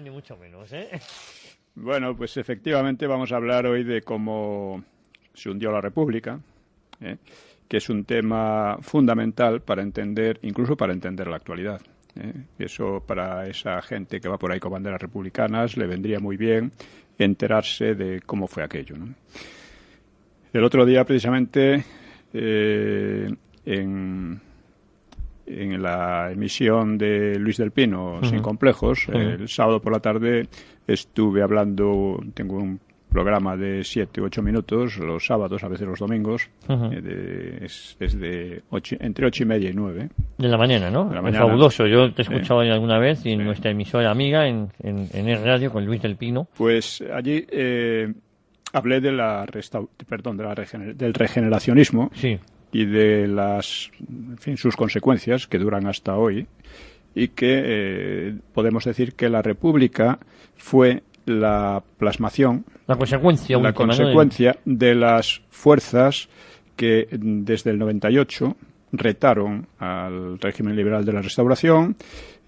Ni mucho menos, ¿eh? Bueno, pues efectivamente vamos a hablar hoy de cómo se hundió la República, que es un tema fundamental para entender, incluso para entender la actualidad. Eso para esa gente que va por ahí con banderas republicanas le vendría muy bien enterarse de cómo fue aquello, ¿no? El otro día, precisamente, en la emisión de Luis del Pino, Sin Complejos, el sábado por la tarde estuve hablando, tengo un programa de 7 u 8 minutos, los sábados, a veces los domingos, es entre 8:30 y 9. De la mañana, ¿no? De la Es mañana. fabuloso. Yo te he escuchado alguna vez en nuestra emisora amiga, en el radio, con Luis del Pino. Pues allí hablé de del regeneracionismo. Sí. Y de sus consecuencias, que duran hasta hoy, y que podemos decir que la República fue la plasmación, la consecuencia de las fuerzas que desde el 98 retaron al régimen liberal de la Restauración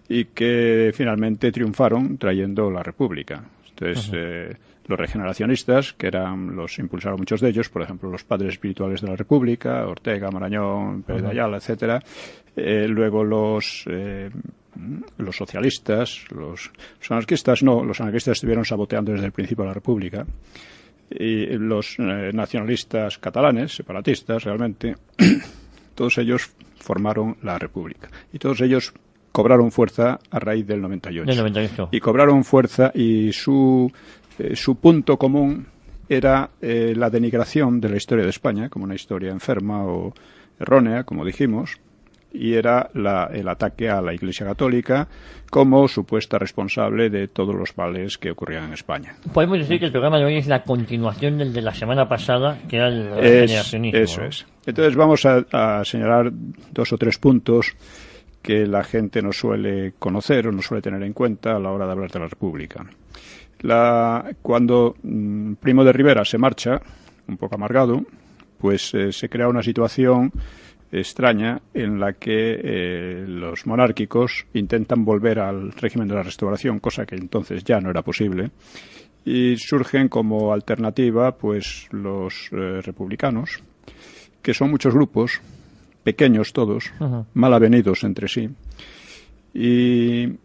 y que finalmente triunfaron trayendo la República. Entonces, los regeneracionistas, que los impulsaron muchos de ellos, por ejemplo, los padres espirituales de la República, Ortega, Marañón, Pérez de Ayala, etcétera. Luego los socialistas, los anarquistas no, los anarquistas estuvieron saboteando desde el principio la República. Y los nacionalistas catalanes, separatistas, realmente, todos ellos formaron la República. Y todos ellos cobraron fuerza a raíz del 98. Y cobraron fuerza y su punto común era la denigración de la historia de España como una historia enferma o errónea, como dijimos, y era el ataque a la Iglesia Católica como supuesta responsable de todos los males que ocurrían en España. Podemos decir que el programa de hoy es la continuación del de la semana pasada, que era el regeneracionismo. Eso es. Entonces vamos a señalar 2 o 3 puntos que la gente no suele conocer o no suele tener en cuenta a la hora de hablar de la República. Cuando Primo de Rivera se marcha, un poco amargado, pues se crea una situación extraña en la que los monárquicos intentan volver al régimen de la Restauración, cosa que entonces ya no era posible, y surgen como alternativa pues los republicanos, que son muchos grupos, pequeños todos, mal avenidos entre sí, y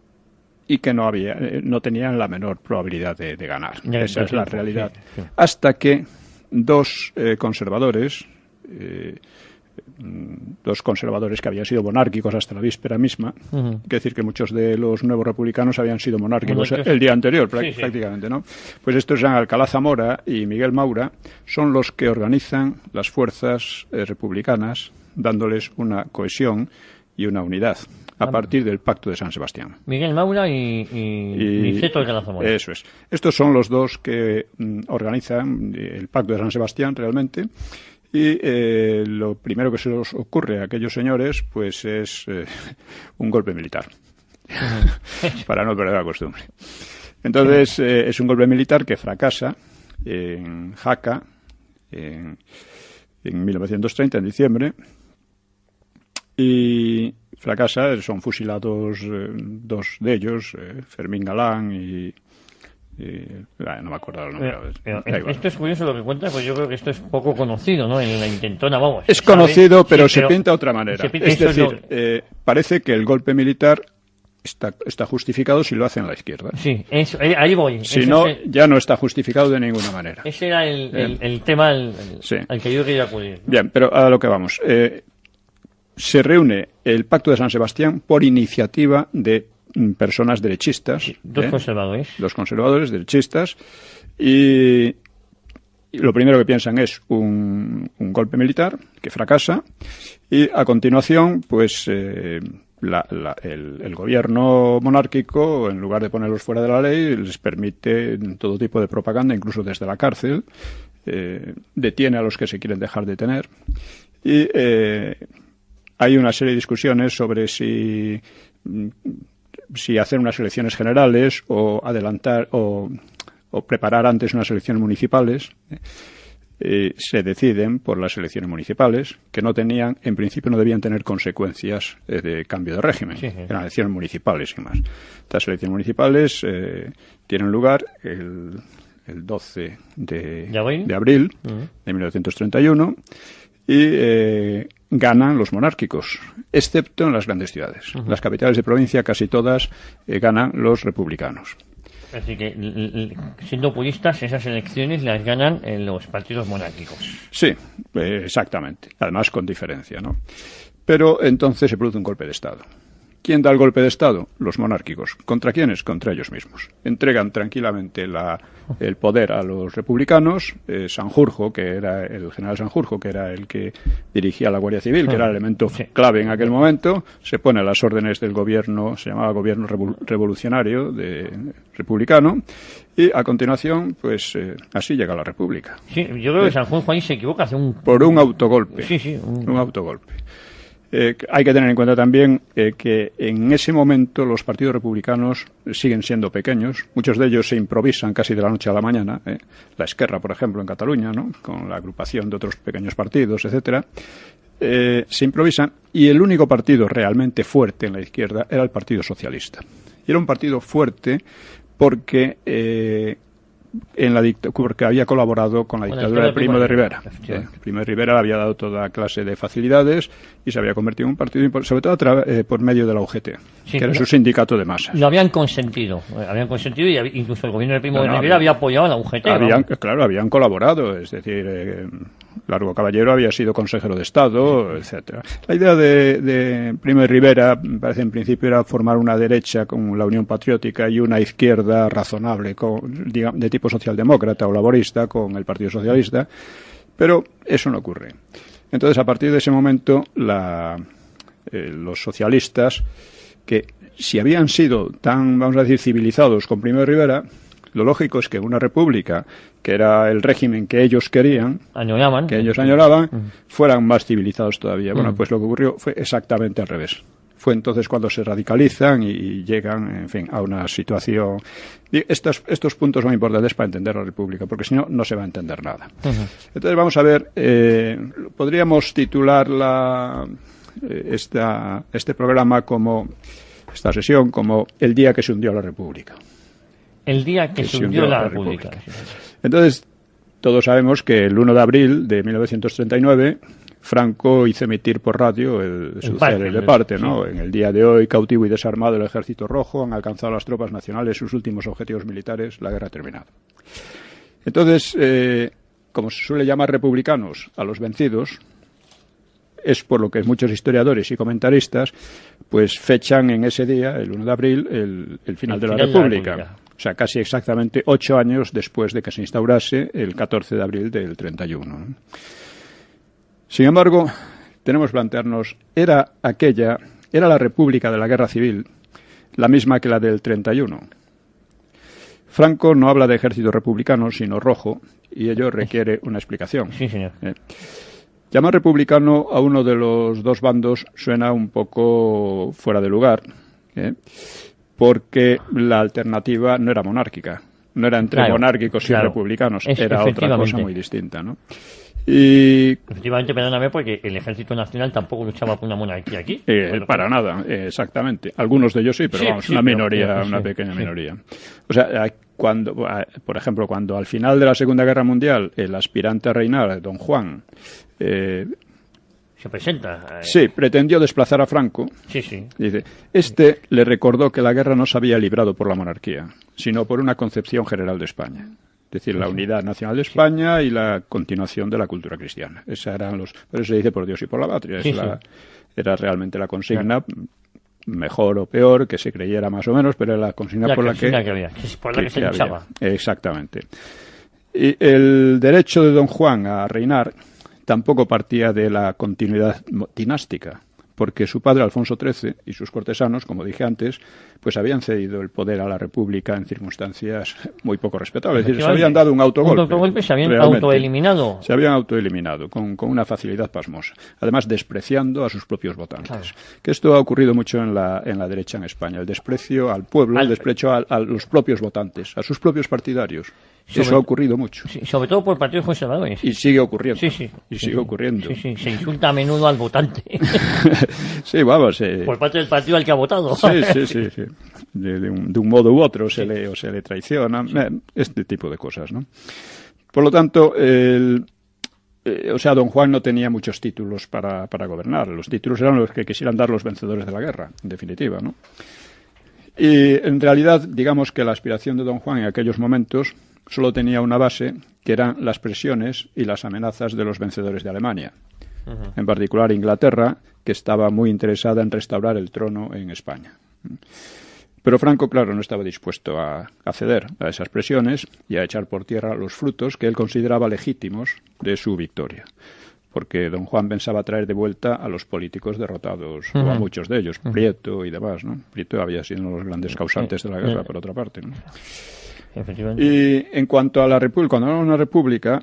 que no tenían la menor probabilidad de ganar. Esa es la realidad. Sí. Hasta que dos conservadores que habían sido monárquicos hasta la víspera misma, quiere decir que muchos de los nuevos republicanos habían sido monárquicos el día anterior, prácticamente, ¿no? Pues estos eran Alcalá Zamora y Miguel Maura, son los que organizan las fuerzas republicanas, dándoles una cohesión y una unidad a partir del Pacto de San Sebastián. Miguel Maura y Niceto Alcalá Zamora. Eso es. Estos son los dos que organizan el Pacto de San Sebastián realmente, y lo primero que se les ocurre a aquellos señores pues es un golpe militar, para no perder la costumbre. Entonces es un golpe militar que fracasa en Jaca en 1930, en diciembre, y fracasa, son fusilados 2 de ellos, Fermín Galán y no me acuerdo el nombre. Esto es curioso lo que cuentas, pues yo creo que esto es poco conocido, ¿no? En la intentona, vamos. Es conocido, pero se pinta de otra manera. Es decir, parece que el golpe militar está justificado si lo hace en la izquierda. Sí, ahí voy. Si no, ya no está justificado de ninguna manera. Ese era el tema al que yo quería acudir. Bien, pero a lo que vamos. Se reúne el Pacto de San Sebastián por iniciativa de personas derechistas. Dos conservadores. Dos conservadores derechistas. Y lo primero que piensan es un golpe militar que fracasa. Y a continuación, pues el gobierno monárquico, en lugar de ponerlos fuera de la ley, les permite todo tipo de propaganda, incluso desde la cárcel. Detiene a los que se quieren dejar detener. Y hay una serie de discusiones sobre si hacer unas elecciones generales o adelantar o preparar antes unas elecciones municipales. se deciden por las elecciones municipales, que no tenían, en principio no debían tener consecuencias de cambio de régimen. Sí. Eran elecciones municipales y más. Estas elecciones municipales tienen lugar el 12 de abril de 1931 y ganan los monárquicos, excepto en las grandes ciudades. Las capitales de provincia, casi todas, ganan los republicanos. Así que, siendo puristas, esas elecciones las ganan los partidos monárquicos. Sí, exactamente. Además, con diferencia, ¿no? Pero entonces se produce un golpe de Estado. ¿Quién da el golpe de Estado? Los monárquicos. ¿Contra quiénes? Contra ellos mismos. Entregan tranquilamente el poder a los republicanos. Sanjurjo, que era el general Sanjurjo, que era el que dirigía la Guardia Civil, que era el elemento clave en aquel momento, se pone a las órdenes del gobierno, se llamaba gobierno revolucionario republicano, y a continuación, pues así llega la República. Sí, yo creo que Sanjurjo ahí se equivoca. Por un autogolpe. Sí. Un autogolpe. Hay que tener en cuenta también que en ese momento los partidos republicanos siguen siendo pequeños. Muchos de ellos se improvisan casi de la noche a la mañana. La Esquerra, por ejemplo, en Cataluña, ¿no? Con la agrupación de otros pequeños partidos, etcétera. Se improvisan y el único partido realmente fuerte en la izquierda era el Partido Socialista. Y era un partido fuerte porque porque había colaborado con la dictadura de Primo de Rivera. Primo de Rivera había dado toda clase de facilidades y se había convertido en un partido, sobre todo por medio de la UGT, que era su sindicato de masas. Lo habían consentido y incluso el gobierno de Primo de Rivera había apoyado a la UGT. Habían colaborado, es decir, Largo Caballero había sido consejero de Estado, etcétera. La idea de Primo de Rivera, parece en principio, era formar una derecha con la Unión Patriótica y una izquierda razonable, de tipo socialdemócrata o laborista, con el Partido Socialista, pero eso no ocurre. Entonces, a partir de ese momento, los socialistas, que si habían sido tan, vamos a decir, civilizados con Primo de Rivera, lo lógico es que una república, que era el régimen que ellos querían, ellos añoraban, fueran más civilizados todavía. Bueno, pues lo que ocurrió fue exactamente al revés. Fue entonces cuando se radicalizan y llegan, en fin, a una situación. Estos puntos son importantes para entender la República, porque si no, no se va a entender nada. Entonces vamos a ver, podríamos titular este programa esta sesión como el día que se hundió la República. El día que se hundió la República. Entonces, todos sabemos que el 1 de abril de 1939 Franco hizo emitir por radio su célebre de parte, ¿no? En el día de hoy, cautivo y desarmado el Ejército Rojo, han alcanzado las tropas nacionales sus últimos objetivos militares, la guerra ha terminado. Entonces, como se suele llamar republicanos a los vencidos, es por lo que muchos historiadores y comentaristas pues fechan en ese día, el 1 de abril, el final de la República. O sea, casi exactamente 8 años después de que se instaurase el 14 de abril del 31. Sin embargo, tenemos que plantearnos, ¿era la República de la Guerra Civil la misma que la del 31? Franco no habla de ejército republicano, sino rojo, y ello requiere una explicación. Sí, señor. Llamar republicano a uno de los dos bandos suena un poco fuera de lugar, porque la alternativa no era monárquica, no era entre monárquicos y republicanos, era otra cosa muy distinta, ¿no? Y efectivamente, perdóname, porque el Ejército Nacional tampoco luchaba por una monarquía aquí. Para nada, exactamente. Algunos de ellos sí, pero vamos, una minoría, una pequeña minoría. O sea, por ejemplo, cuando al final de la Segunda Guerra Mundial el aspirante a reinar, don Juan, se presenta. Sí, pretendió desplazar a Franco. Dice, le recordó que la guerra no se había librado por la monarquía, sino por una concepción general de España. Es decir, la unidad nacional de España y la continuación de la cultura cristiana. Esos eran por eso se dice por Dios y por la patria. Era realmente la consigna, mejor o peor, que se creyera más o menos, pero era la consigna por la que se luchaba. Exactamente. Y el derecho de don Juan a reinar tampoco partía de la continuidad dinástica, porque su padre Alfonso XIII y sus cortesanos, como dije antes, pues habían cedido el poder a la República en circunstancias muy poco respetables. Es decir, se habían dado un autogolpe. Se habían autoeliminado. Se habían autoeliminado con una facilidad pasmosa. Además, despreciando a sus propios votantes. Claro. Que esto ha ocurrido mucho en la derecha en España. El desprecio al pueblo, el desprecio a los propios votantes, a sus propios partidarios. Eso ha ocurrido mucho. Sí, sobre todo por partidos conservadores. Y sigue ocurriendo. Sí. Y sigue ocurriendo. Sí, se insulta a menudo al votante. Sí, vamos. Por parte del partido al que ha votado. Sí. De un modo u otro se le traiciona. Este tipo de cosas, ¿no? Por lo tanto, don Juan no tenía muchos títulos para gobernar. Los títulos eran los que quisieran dar los vencedores de la guerra, en definitiva, ¿no? Y en realidad, digamos que la aspiración de don Juan en aquellos momentos solo tenía una base, que eran las presiones y las amenazas de los vencedores de Alemania. En particular Inglaterra, que estaba muy interesada en restaurar el trono en España. Pero Franco, claro, no estaba dispuesto a ceder a esas presiones y a echar por tierra los frutos que él consideraba legítimos de su victoria. Porque don Juan pensaba traer de vuelta a los políticos derrotados, o a muchos de ellos, Prieto y demás, ¿no? Prieto había sido uno de los grandes causantes de la guerra, por otra parte, ¿no? Y en cuanto a la república, cuando hablamos de una república,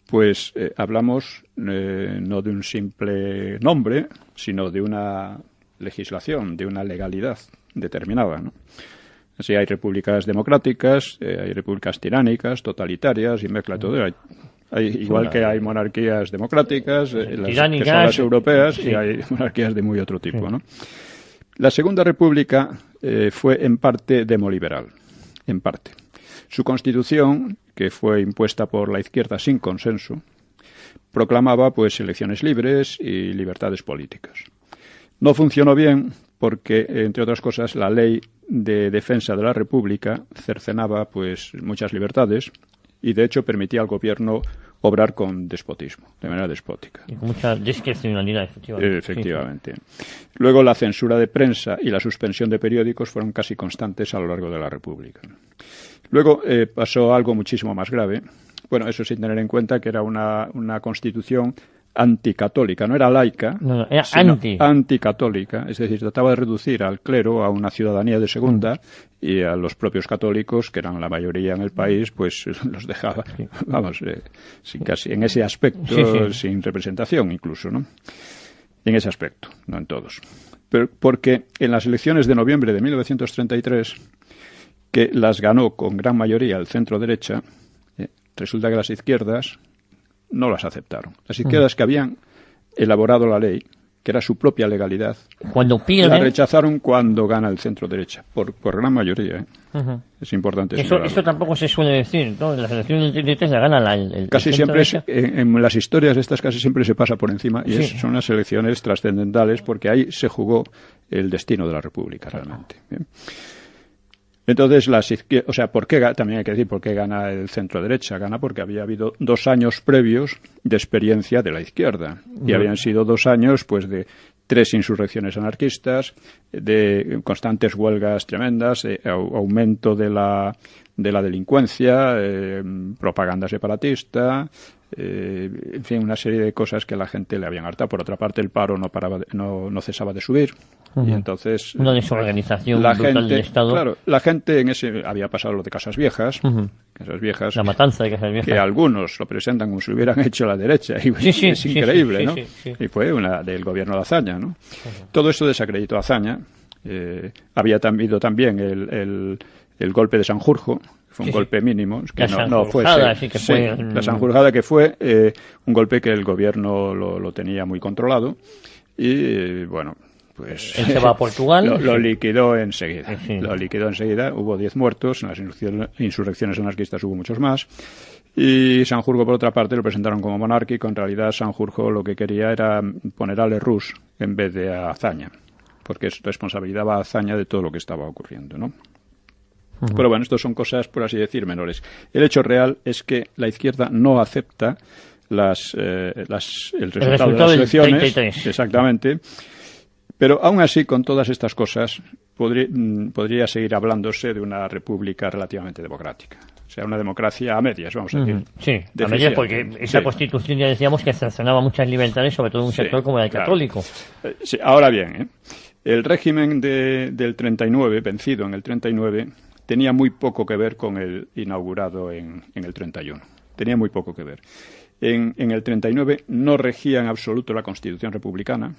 pues hablamos no de un simple nombre, sino de una legislación, de una legalidad determinada, ¿no? Así hay repúblicas democráticas, hay repúblicas tiránicas, totalitarias, y mezcla todo. Igual que hay monarquías democráticas, que son las europeas, y hay monarquías de muy otro tipo, ¿no? La Segunda República fue en parte demoliberal, en parte. Su constitución, que fue impuesta por la izquierda sin consenso, proclamaba pues elecciones libres y libertades políticas. No funcionó bien porque, entre otras cosas, la ley de defensa de la República cercenaba pues muchas libertades y, de hecho, permitía al gobierno obrar con despotismo, de manera despótica. Y con mucha discrecionalidad, efectivamente. Efectivamente. Sí. Luego, la censura de prensa y la suspensión de periódicos fueron casi constantes a lo largo de la República. Luego pasó algo muchísimo más grave. Bueno, eso sin tener en cuenta que era una constitución anticatólica, no era laica, no, era anticatólica, es decir, trataba de reducir al clero a una ciudadanía de segunda y a los propios católicos, que eran la mayoría en el país, pues los dejaba, vamos, casi en ese aspecto, sin representación incluso, ¿no? En ese aspecto, no en todos. Pero porque en las elecciones de noviembre de 1933, que las ganó con gran mayoría el centro-derecha, resulta que las izquierdas no las aceptaron. Las izquierdas que habían elaborado la ley, que era su propia legalidad, la rechazaron cuando gana el centro-derecha, por gran mayoría. Es importante eso tampoco se suele decir, ¿no? En las elecciones del 33 la gana el casi siempre en las historias estas casi siempre se pasa por encima y son unas elecciones trascendentales porque ahí se jugó el destino de la República realmente. Bien. Entonces, ¿por qué? También hay que decir por qué gana el centro-derecha. Gana porque había habido 2 años previos de experiencia de la izquierda. Y habían sido 2 años, pues, de 3 insurrecciones anarquistas, de constantes huelgas tremendas, aumento de la delincuencia, propaganda separatista, en fin, una serie de cosas que a la gente le habían hartado. Por otra parte, el paro no cesaba de subir. Y entonces una desorganización brutal del Estado. Claro, la gente había pasado lo de Casas Viejas, Casas Viejas, la matanza de Casas Viejas, que algunos lo presentan como si lo hubieran hecho a la derecha, y es increíble, ¿no? Y fue una del gobierno de Azaña, ¿no? Todo eso desacreditó a Azaña. Había habido también el golpe de Sanjurjo. Fue un golpe mínimo, que no fue la Sanjurjada, que fue un golpe que el gobierno lo tenía muy controlado y bueno, pues él se va a Portugal. Lo liquidó enseguida. Hubo 10 muertos, en las insurrecciones anarquistas hubo muchos más. Y Sanjurjo, por otra parte, lo presentaron como monárquico. En realidad, Sanjurjo lo que quería era poner a Lerroux en vez de a Azaña, porque responsabilizaba a Azaña de todo lo que estaba ocurriendo, ¿no? Pero bueno, esto son cosas, por así decir, menores. El hecho real es que la izquierda no acepta el resultado de las elecciones. 33. Exactamente. Pero aún así, con todas estas cosas, podría seguir hablándose de una república relativamente democrática. O sea, una democracia a medias, vamos a decir. Sí, a medias, porque esa Constitución ya decíamos que cercenaba muchas libertades, sobre todo en un sector como el católico. Sí, ahora bien, el régimen del 39, vencido en el 39, tenía muy poco que ver con el inaugurado en el 31. Tenía muy poco que ver. En el 39 no regía en absoluto la Constitución republicana.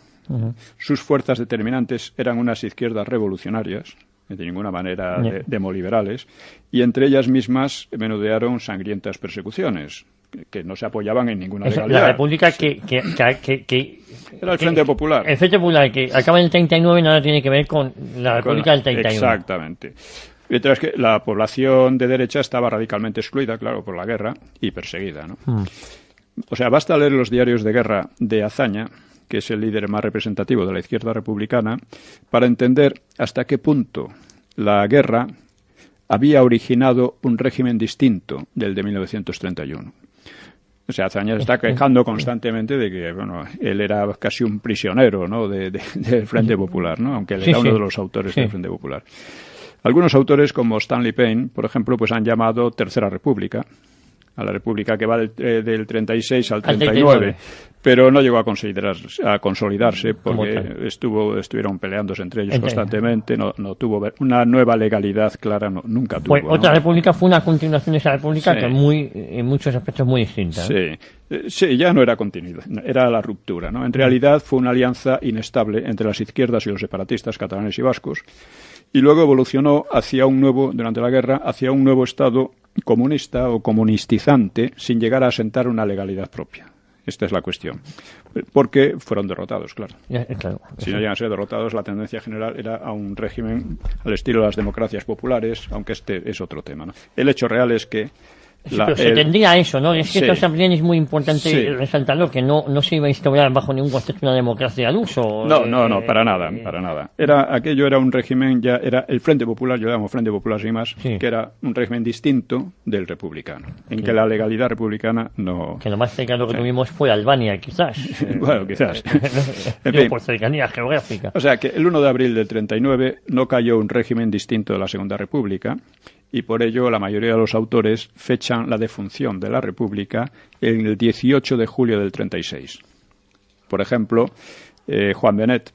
Sus fuerzas determinantes eran unas izquierdas revolucionarias, de ninguna manera demoliberales, y entre ellas mismas menudearon sangrientas persecuciones que no se apoyaban en ninguna legalidad. La República que era el Frente Popular. El Frente Popular, que acaba en el 39, nada tiene que ver con la República del 31. Exactamente. Mientras que la población de derecha estaba radicalmente excluida, claro, por la guerra y perseguida, ¿no? O sea, basta leer los diarios de guerra de Azaña, que es el líder más representativo de la izquierda republicana, para entender hasta qué punto la guerra había originado un régimen distinto del de 1931. O sea, Azaña se está quejando constantemente de que, bueno, él era casi un prisionero, ¿no?, del Frente Popular, ¿no?, aunque él era uno de los autores del Frente Popular. Algunos autores, como Stanley Payne, por ejemplo, pues han llamado Tercera República a la República que va del 36 al 39, pero no llegó a consolidarse porque estuvieron peleándose entre ellos constantemente, no tuvo una nueva legalidad clara, nunca tuvo. Pues otra república fue una continuación de esa república que en muchos aspectos muy distinta. Sí, ya no era continuidad, era la ruptura, ¿no? En realidad fue una alianza inestable entre las izquierdas y los separatistas catalanes y vascos, y luego evolucionó durante la guerra, hacia un nuevo Estado comunista o comunistizante sin llegar a asentar una legalidad propia. Esta es la cuestión. Porque fueron derrotados, claro. Si no llegan a ser derrotados, la tendencia general era a un régimen al estilo de las democracias populares, aunque este es otro tema, ¿no? El hecho real es que pero se tendría a eso, ¿no? Es que esto también es muy importante resaltarlo, que no se iba a instaurar bajo ningún concepto una democracia al uso. No, para nada. Aquello era un régimen, era el Frente Popular, yo lo llamo Frente Popular sin más, que era un régimen distinto del republicano, en que la legalidad republicana no... Que lo más cercano que tuvimos fue Albania, quizás. Bueno, quizás. En fin, por cercanía geográfica. O sea, que el 1 de abril del 39 no cayó un régimen distinto de la Segunda República, y por ello la mayoría de los autores fechan la defunción de la República en el 18 de julio del 36. Por ejemplo, Juan Benet,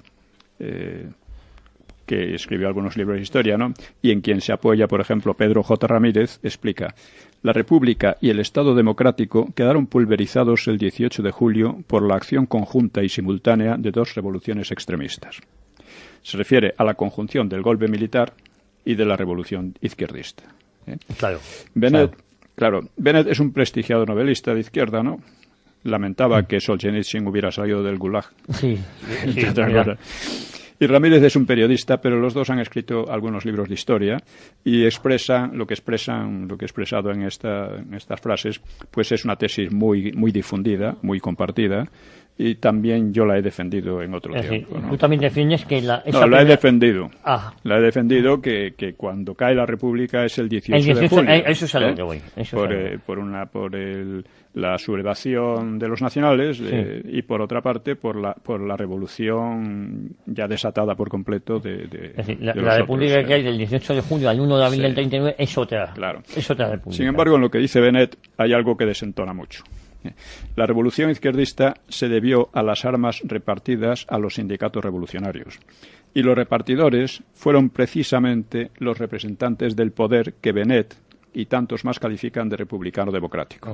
que escribió algunos libros de historia, ¿no?, y en quien se apoya, por ejemplo, Pedro J. Ramírez, explica: la República y el Estado democrático quedaron pulverizados el 18 de julio por la acción conjunta y simultánea de dos revoluciones extremistas. Se refiere a la conjunción del golpe militar y de la revolución izquierdista. Benet es un prestigiado novelista de izquierda, ¿no? Lamentaba que Solzhenitsyn hubiera salido del Gulag. Y Ramírez es un periodista, pero los dos han escrito algunos libros de historia y expresan lo que he expresado en estas frases, pues es una tesis muy difundida, muy compartida, y también yo la he defendido en otro tiempo, ¿no? Tú también defiendes que la he defendido. La he defendido que cuando cae la República es el 18 de julio. Eso es a lo que voy. Por la sublevación de los nacionales y por otra parte por la revolución ya desatada por completo la República que hay del 18 de julio al 1 de abril del 39 es otra. Claro. Es otra república. Sin embargo, en lo que dice Benet hay algo que desentona mucho. La revolución izquierdista se debió a las armas repartidas a los sindicatos revolucionarios. Y los repartidores fueron precisamente los representantes del poder que Benet y tantos más califican de republicano democrático.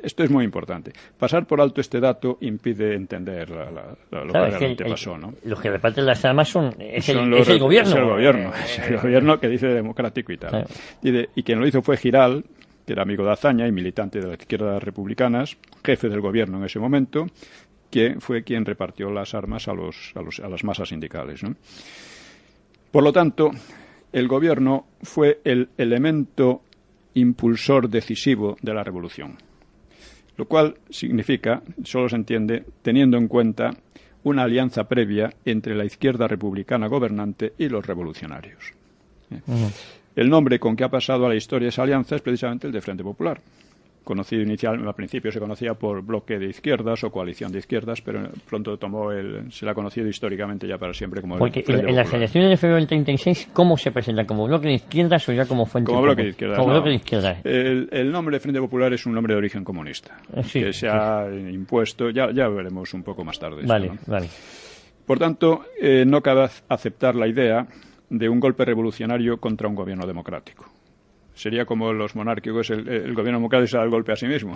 Esto es muy importante. Pasar por alto este dato impide entender lo que realmente pasó, ¿no? Los que reparten las armas es el gobierno. Es el gobierno que dice democrático y tal. Y quien lo hizo fue Giral, que era amigo de Azaña y militante de las izquierdas republicanas, jefe del gobierno en ese momento, que fue quien repartió las armas a las masas sindicales, ¿no? Por lo tanto, el gobierno fue el elemento impulsor decisivo de la revolución, lo cual significa, solo se entiende teniendo en cuenta una alianza previa entre la izquierda republicana gobernante y los revolucionarios. El nombre con que ha pasado a la historia esa alianza es precisamente el de Frente Popular. Conocido al principio se conocía por bloque de izquierdas o coalición de izquierdas, pero pronto se le ha conocido históricamente ya para siempre como Porque el Frente Popular. En las elecciones de febrero del 36, ¿cómo se presenta? ¿Como bloque de izquierdas o ya como Frente Popular? Como bloque de izquierdas. Bloque de izquierdas. El nombre de Frente Popular es un nombre de origen comunista, que se ha impuesto, ya veremos un poco más tarde. Vale. Por tanto, no cabe aceptar la idea de un golpe revolucionario contra un gobierno democrático. Sería como los monárquicos, el gobierno democrático se da el golpe a sí mismo.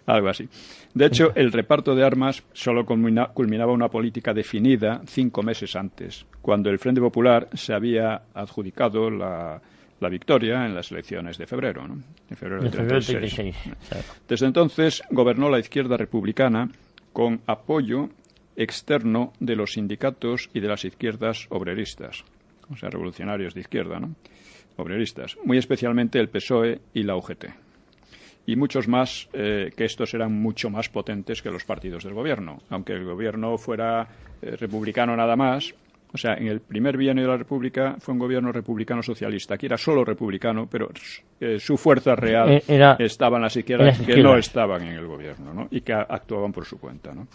Algo así. De hecho, el reparto de armas solo culminaba una política definida 5 meses antes, cuando el Frente Popular se había adjudicado la victoria en las elecciones de febrero, ¿no? De febrero del 36. Claro. Desde entonces gobernó la izquierda republicana con apoyo externo de los sindicatos y de las izquierdas obreristas, o sea, revolucionarios de izquierda, ¿no? Obreristas, muy especialmente el PSOE y la UGT. Y muchos más, que estos eran mucho más potentes que los partidos del gobierno. Aunque el gobierno fuera republicano nada más, o sea, en el primer bienio de la República fue un gobierno republicano socialista. Aquí era solo republicano, pero su fuerza real estaba en las izquierdas que no estaban en el gobierno, ¿no? Y que actuaban por su cuenta, ¿no?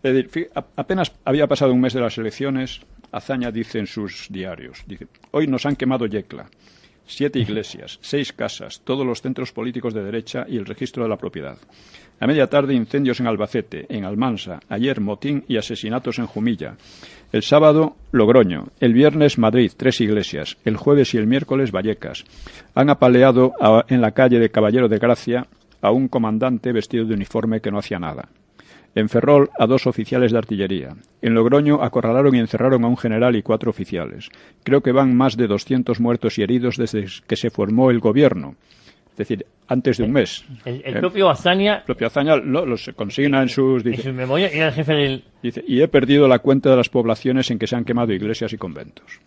Es decir, apenas había pasado un mes de las elecciones, Azaña dice en sus diarios, dice, hoy nos han quemado Yecla, 7 iglesias, 6 casas, todos los centros políticos de derecha y el registro de la propiedad. A media tarde incendios en Albacete, en Almansa, ayer motín y asesinatos en Jumilla. El sábado Logroño, el viernes Madrid, 3 iglesias, el jueves y el miércoles Vallecas. Han apaleado en la calle de Caballero de Gracia a un comandante vestido de uniforme que no hacía nada. En Ferrol, a 2 oficiales de artillería. En Logroño, acorralaron y encerraron a un general y 4 oficiales. Creo que van más de 200 muertos y heridos desde que se formó el gobierno. Es decir, antes de un mes. El propio Azaña... El propio Azaña lo consigna en sus... Dice, en su memoria, era el jefe del... Dice, y he perdido la cuenta de las poblaciones en que se han quemado iglesias y conventos.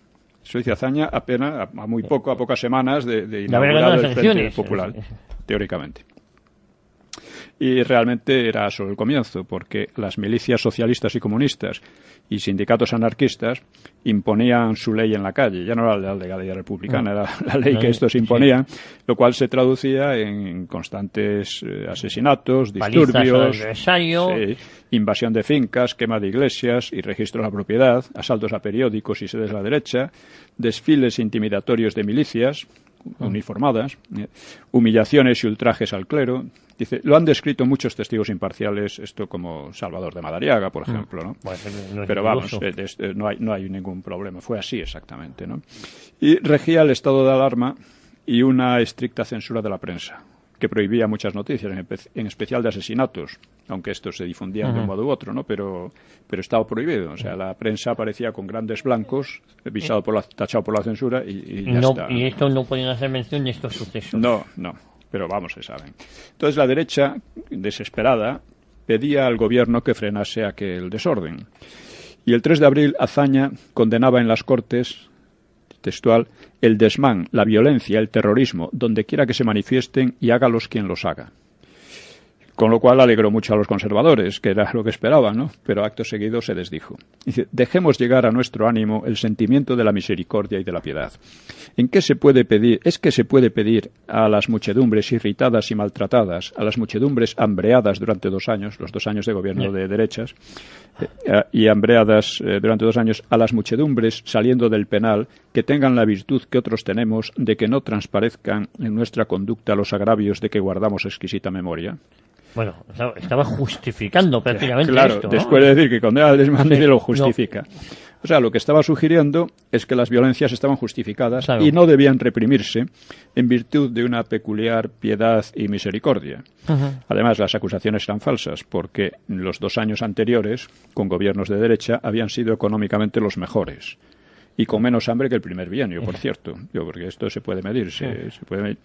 Eso dice Azaña apenas, a muy poco, a pocas semanas de inaugurar el Frente Popular, teóricamente. Y realmente era solo el comienzo, porque las milicias socialistas y comunistas y sindicatos anarquistas imponían su ley en la calle. Ya no era la legalidad republicana, era la ley que estos imponían, lo cual se traducía en constantes asesinatos, disturbios, invasión de fincas, quema de iglesias y registro de la propiedad, asaltos a periódicos y sedes de la derecha, desfiles intimidatorios de milicias uniformadas, humillaciones y ultrajes al clero. Dice, lo han descrito muchos testigos imparciales, esto como Salvador de Madariaga, por ejemplo, ¿no? Bueno, pero vamos, no hay ningún problema, fue así exactamente, ¿no? Y regía el estado de alarma y una estricta censura de la prensa, que prohibía muchas noticias, en especial de asesinatos, aunque estos se difundían de un modo u otro, ¿no? Pero estaba prohibido, o sea, la prensa aparecía con grandes blancos, tachado por la censura y ya está. Y esto no podían hacer mención de estos sucesos. No, pero vamos, se saben. Entonces la derecha, desesperada, pedía al gobierno que frenase aquel desorden. Y el 3 de abril Azaña condenaba en las Cortes, textual, el desmán, la violencia, el terrorismo, donde quiera que se manifiesten y hágalos quien los haga. Con lo cual alegró mucho a los conservadores, que era lo que esperaban, ¿no? Pero acto seguido se desdijo. Dice, dejemos llegar a nuestro ánimo el sentimiento de la misericordia y de la piedad. ¿En qué se puede pedir? ¿Es que se puede pedir a las muchedumbres irritadas y maltratadas, a las muchedumbres hambreadas durante 2 años, los 2 años de gobierno de derechas, y hambreadas durante 2 años, a las muchedumbres saliendo del penal, que tengan la virtud que otros tenemos de que no transparezcan en nuestra conducta los agravios de que guardamos exquisita memoria? Bueno, estaba justificando prácticamente claro, esto, ¿no? Después de decir que condena el desmán, lo justifica. No. O sea, lo que estaba sugiriendo es que las violencias estaban justificadas y no debían reprimirse en virtud de una peculiar piedad y misericordia. Además, las acusaciones eran falsas, porque los 2 años anteriores, con gobiernos de derecha, habían sido económicamente los mejores. Y con menos hambre que el primer bienio, por cierto. Porque esto se puede medir, se puede medir.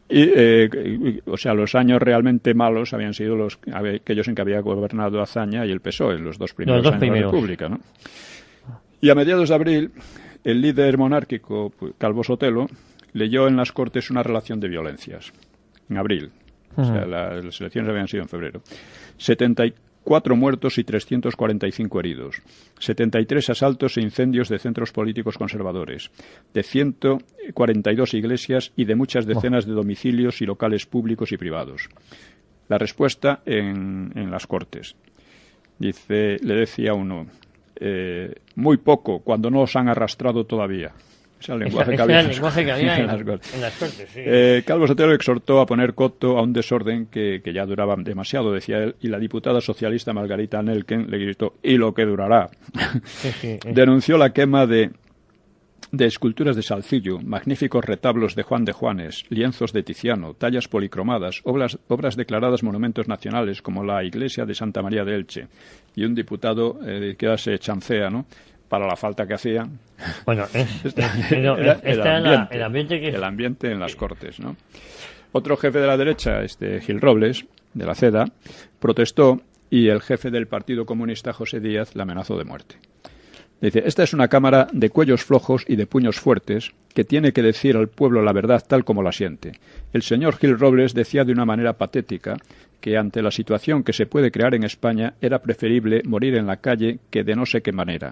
Y, o sea, los años realmente malos habían sido aquellos en que había gobernado Azaña y el PSOE, los 2 primeros años de la República, ¿no? Y a mediados de abril, el líder monárquico, Calvo Sotelo, leyó en las Cortes una relación de violencias, en abril. O sea, las elecciones habían sido en febrero. 74 muertos y 345 heridos. 73 asaltos e incendios de centros políticos conservadores. De 142 iglesias y de muchas decenas de domicilios y locales públicos y privados. La respuesta en las Cortes. Dice, le decía uno, muy poco, cuando no os han arrastrado todavía. Ese es el lenguaje que había en las Cortes. Sí. Calvo Sotelo exhortó a poner coto a un desorden que ya duraba demasiado, decía él, y la diputada socialista Margarita Nelken le gritó, y lo que durará. Sí. Denunció la quema de de esculturas de Salcillo, magníficos retablos de Juan de Juanes, lienzos de Tiziano, tallas policromadas, obras declaradas monumentos nacionales como la iglesia de Santa María de Elche, y un diputado que ya se chancea, ¿no?, para la falta que hacía. Bueno, el ambiente en las Cortes, ¿no? Otro jefe de la derecha, Gil Robles, de la CEDA, protestó y el jefe del Partido Comunista, José Díaz, la amenazó de muerte. Dice, esta es una Cámara de cuellos flojos y de puños fuertes que tiene que decir al pueblo la verdad tal como la siente. El señor Gil Robles decía de una manera patética que ante la situación que se puede crear en España era preferible morir en la calle que de no sé qué manera.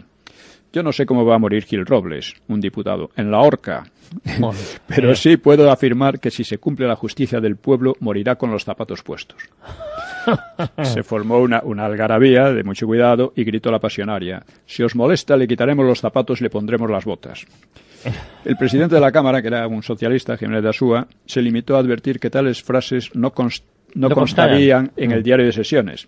Yo no sé cómo va a morir Gil Robles, un diputado, en la horca. Pero sí puedo afirmar que si se cumple la justicia del pueblo, morirá con los zapatos puestos. Se formó una algarabía de mucho cuidado y gritó la pasionaria: si os molesta, le quitaremos los zapatos y le pondremos las botas. El presidente de la Cámara, que era un socialista, Jiménez de Asúa, se limitó a advertir que tales frases no constarían en el diario de sesiones.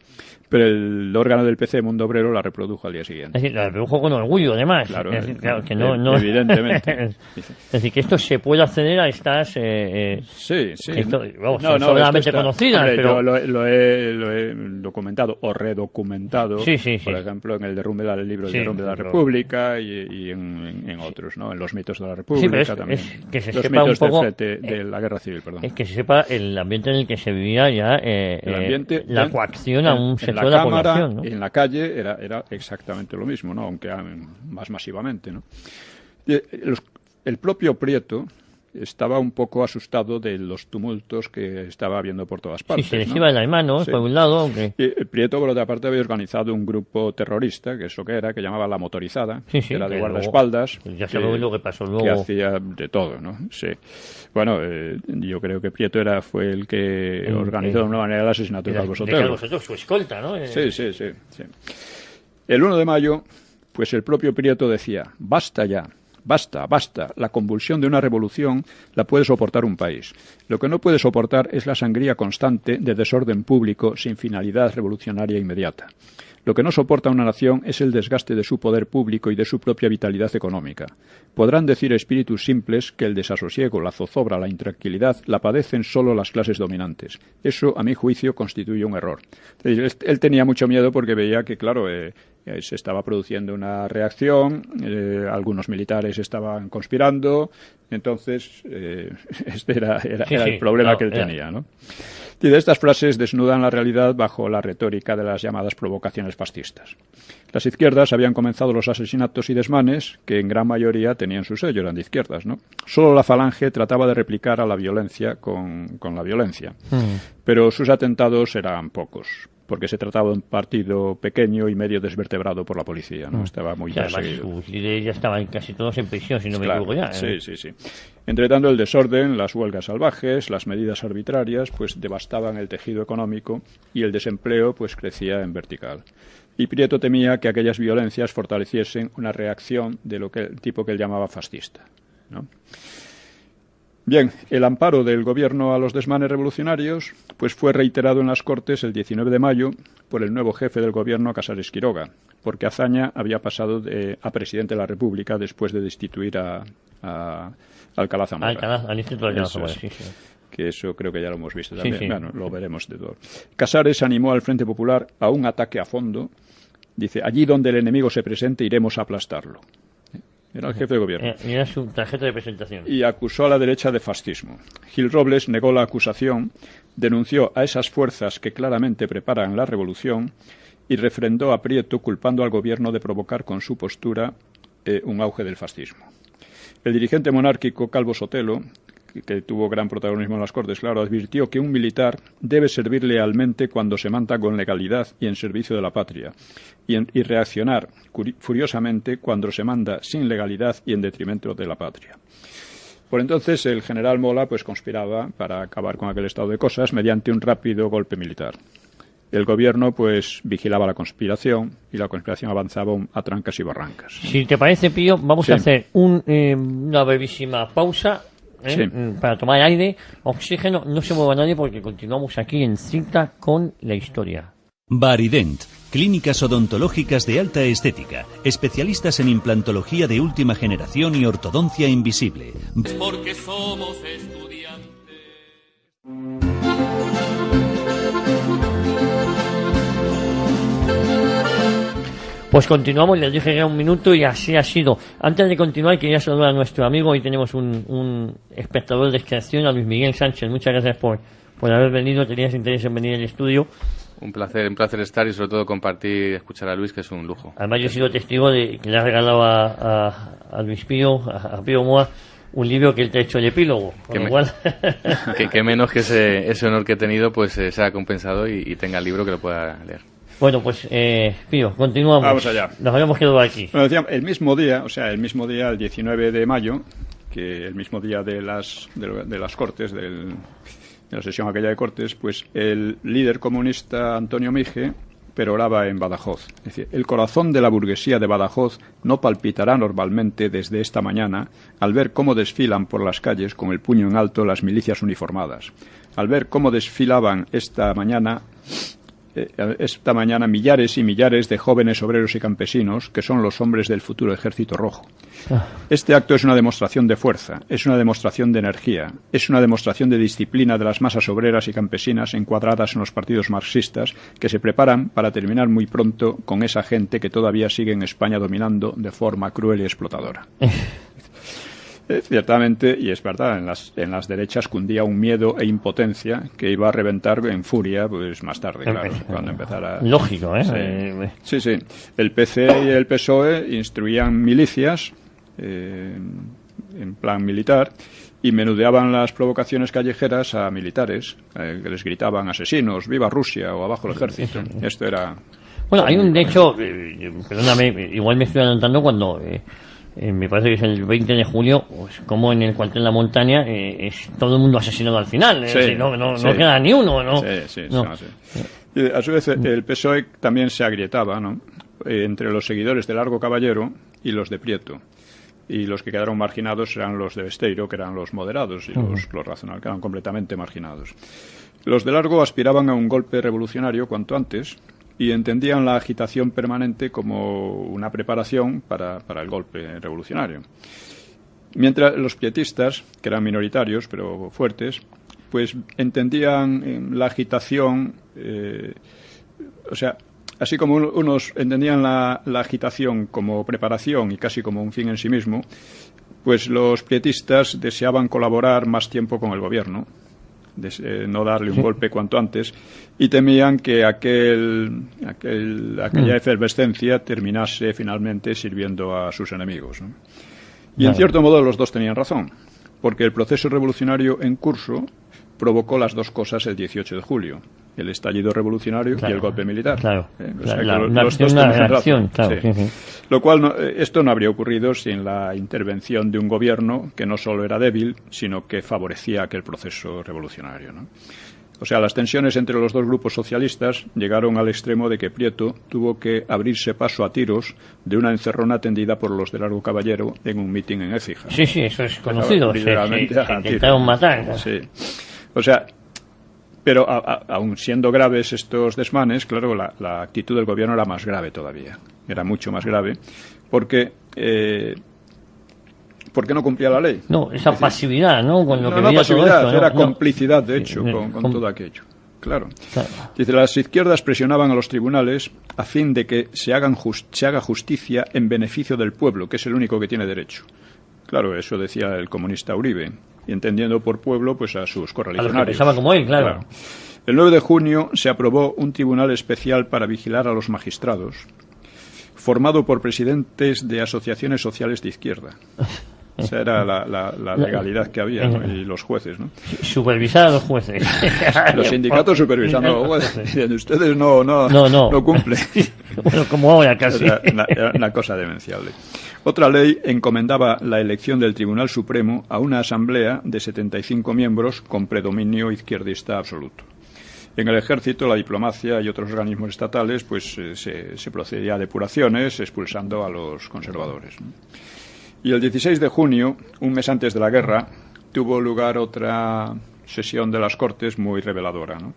Pero el órgano del PC, Mundo Obrero, la reprodujo al día siguiente. Es decir, la reprodujo con orgullo, además. Claro, claro que no, evidentemente. Es decir, que esto se puede acceder a estas... sí. Son solamente conocidas, hombre, pero... Yo lo he documentado o redocumentado, sí. Por ejemplo, en el derrumbe del libro de la República y en otros, ¿no? En los mitos de la República también. Que se los sepa mitos un poco... de la Guerra Civil, perdón. Es que se sepa el ambiente en el que se vivía ya la coacción a un sector de la población, ¿no? En la calle era exactamente lo mismo, ¿no? Aunque más masivamente, ¿no? El propio Prieto estaba un poco asustado de los tumultos que estaba habiendo por todas partes. Sí, se les iba de las manos, por un lado. Aunque... Prieto, por otra parte, había organizado un grupo terrorista, que eso que era, que llamaba La Motorizada, que era de guardaespaldas. Ya sabemos lo que pasó luego. Que hacía de todo, ¿no? Sí. Bueno, yo creo que Prieto fue el que organizó de una manera el asesinato de Calvo Sotelo. Calvo Sotelo, su escolta, ¿no? Sí. El 1 de mayo, pues el propio Prieto decía: basta ya. Basta. La convulsión de una revolución la puede soportar un país. Lo que no puede soportar es la sangría constante de desorden público sin finalidad revolucionaria inmediata. Lo que no soporta una nación es el desgaste de su poder público y de su propia vitalidad económica. Podrán decir espíritus simples que el desasosiego, la zozobra, la intranquilidad la padecen solo las clases dominantes. Eso, a mi juicio, constituye un error. Él tenía mucho miedo porque veía que, claro, se estaba produciendo una reacción, algunos militares estaban conspirando, entonces este era el problema que él tenía, ¿no? Y de estas frases desnudan la realidad bajo la retórica de las llamadas provocaciones fascistas. Las izquierdas habían comenzado los asesinatos y desmanes, que en gran mayoría tenían su sello, eran de izquierdas, ¿no? Solo la Falange trataba de replicar a la violencia con la violencia, pero sus atentados eran pocos, porque se trataba de un partido pequeño y medio desvertebrado por la policía, ¿no? Estaba muy perseguido. Sus líderes ya estaban casi todos en prisión, si no me equivoco ya. Sí. Entre tanto, el desorden, las huelgas salvajes, las medidas arbitrarias, pues devastaban el tejido económico y el desempleo, pues crecía en vertical. Y Prieto temía que aquellas violencias fortaleciesen una reacción de tipo que él llamaba fascista, ¿no? Bien, el amparo del gobierno a los desmanes revolucionarios pues fue reiterado en las Cortes el 19 de mayo por el nuevo jefe del gobierno, Casares Quiroga, porque Azaña había pasado a presidente de la República después de destituir a Alcalá Zamora. Al instituto de Alcalá Zamora, sí. Que eso creo que ya lo hemos visto también. Sí. Bueno, lo veremos de todo. Casares animó al Frente Popular a un ataque a fondo. Dice: allí donde el enemigo se presente iremos a aplastarlo. Era el jefe de gobierno. Era su tarjeta de presentación. Y acusó a la derecha de fascismo. Gil Robles negó la acusación, denunció a esas fuerzas que claramente preparan la revolución y refrendó a Prieto culpando al gobierno de provocar con su postura un auge del fascismo. El dirigente monárquico Calvo Sotelo, que tuvo gran protagonismo en las Cortes, claro, advirtió que un militar debe servir lealmente cuando se manda con legalidad y en servicio de la patria, y reaccionar furiosamente cuando se manda sin legalidad y en detrimento de la patria. Por entonces el general Mola pues conspiraba para acabar con aquel estado de cosas mediante un rápido golpe militar. El gobierno pues vigilaba la conspiración y la conspiración avanzaba a trancas y barrancas. Si te parece, Pío, vamos a hacer una brevísima pausa para tomar aire, oxígeno. No se mueva nadie porque continuamos aquí en Cita con la Historia. Barident, Clínicas odontológicas de alta estética, especialistas en implantología de última generación y ortodoncia invisible. Porque somos estudiantes. Pues continuamos, les dije ya un minuto y así ha sido. Antes de continuar, quería saludar a nuestro amigo. Hoy tenemos un espectador de extracción, a Luis Miguel Sánchez. Muchas gracias por haber venido. Tenías interés en venir al estudio. Un placer estar y sobre todo compartir y escuchar a Luis, que es un lujo. Además, yo he sido testigo de que le has regalado a Luis Pío, a Pío Moa, un libro que él te ha hecho el epílogo. Que menos que ese honor que he tenido pues sea compensado y tenga el libro que lo pueda leer. Bueno, pues, Pío, continuamos. Vamos allá. Nos habíamos quedado aquí. Bueno, decíamos, el mismo día, el 19 de mayo, que el mismo día de las Cortes, de la sesión aquella de Cortes, pues el líder comunista Antonio Mige peroraba en Badajoz. Es decir, el corazón de la burguesía de Badajoz no palpitará normalmente desde esta mañana al ver cómo desfilan por las calles con el puño en alto las milicias uniformadas. Al ver cómo desfilaban esta mañana millares y millares de jóvenes obreros y campesinos que son los hombres del futuro Ejército Rojo. Este acto es una demostración de fuerza, es una demostración de energía, es una demostración de disciplina de las masas obreras y campesinas encuadradas en los partidos marxistas que se preparan para terminar muy pronto con esa gente que todavía sigue en España dominando de forma cruel y explotadora. Ciertamente, y es verdad, en las derechas cundía un miedo e impotencia que iba a reventar en furia pues más tarde, claro, cuando empezara. Lógico, ¿eh? Sí. El PC y el PSOE instruían milicias en plan militar y menudeaban las provocaciones callejeras a militares que les gritaban asesinos, viva Rusia o abajo el ejército. Esto era. Bueno, hay un hecho, perdóname, igual me estoy adelantando cuando. Me parece que es el 20 de julio, pues, como en el cuartel de la montaña, es todo el mundo asesinado al final. No queda ni uno, ¿no? Sí. Y a su vez, el PSOE también se agrietaba, ¿no? Entre los seguidores de Largo Caballero y los de Prieto. Y los que quedaron marginados eran los de Besteiro, que eran los moderados, y los razonables, que eran completamente marginados. Los de Largo aspiraban a un golpe revolucionario cuanto antes, y entendían la agitación permanente como una preparación para el golpe revolucionario. Mientras los prietistas, que eran minoritarios pero fuertes, pues entendían la agitación, así como unos entendían la agitación como preparación y casi como un fin en sí mismo, pues los prietistas deseaban colaborar más tiempo con el gobierno, no darle un golpe cuanto antes, y temían que aquella efervescencia terminase finalmente sirviendo a sus enemigos, ¿no? Y en cierto modo los dos tenían razón, porque el proceso revolucionario en curso provocó las dos cosas el 18 de julio, el estallido revolucionario y el golpe militar. Los dos tenían razón. Lo cual, esto no habría ocurrido sin la intervención de un gobierno que no solo era débil, sino que favorecía aquel proceso revolucionario, ¿no? O sea, las tensiones entre los dos grupos socialistas llegaron al extremo de que Prieto tuvo que abrirse paso a tiros de una encerrona tendida por los de Largo Caballero en un mitin en Écija. Sí, eso es conocido. Intentaron matar. Sí. O sea, pero aun siendo graves estos desmanes, claro, la actitud del gobierno era más grave todavía. Era mucho más grave, porque no cumplía la ley. No, esa pasividad, ¿no? Con lo que veía pasividad, todo esto, era complicidad, de hecho, con todo aquello. Claro. Dice, las izquierdas presionaban a los tribunales a fin de que se haga justicia en beneficio del pueblo, que es el único que tiene derecho. Claro, eso decía el comunista Uribe, y entendiendo por pueblo pues a sus correligionarios. A los que pensaba como él, claro. El 9 de junio se aprobó un tribunal especial para vigilar a los magistrados, formado por presidentes de asociaciones sociales de izquierda. Esa era la legalidad que había, ¿no? Y los jueces, ¿no? Supervisar a los jueces. Los sindicatos supervisando a los jueces. Dicen, ustedes no cumplen. Pero como ahora casi. Era una cosa demenciable. Otra ley encomendaba la elección del Tribunal Supremo a una asamblea de 75 miembros con predominio izquierdista absoluto. En el ejército, la diplomacia y otros organismos estatales pues se procedía a depuraciones expulsando a los conservadores, ¿no? Y el 16 de junio, un mes antes de la guerra, tuvo lugar otra sesión de las Cortes muy reveladora, ¿no?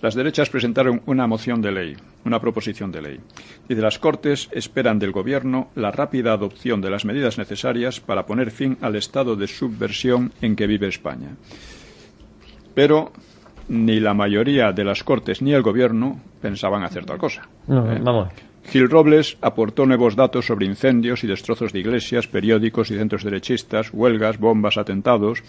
Las derechas presentaron una moción de ley, una proposición de ley. Dice, las Cortes esperan del Gobierno la rápida adopción de las medidas necesarias para poner fin al estado de subversión en que vive España. Pero ni la mayoría de las Cortes ni el Gobierno pensaban hacer tal cosa. Vamos. Gil Robles aportó nuevos datos sobre incendios y destrozos de iglesias, periódicos y centros derechistas, huelgas, bombas, atentados.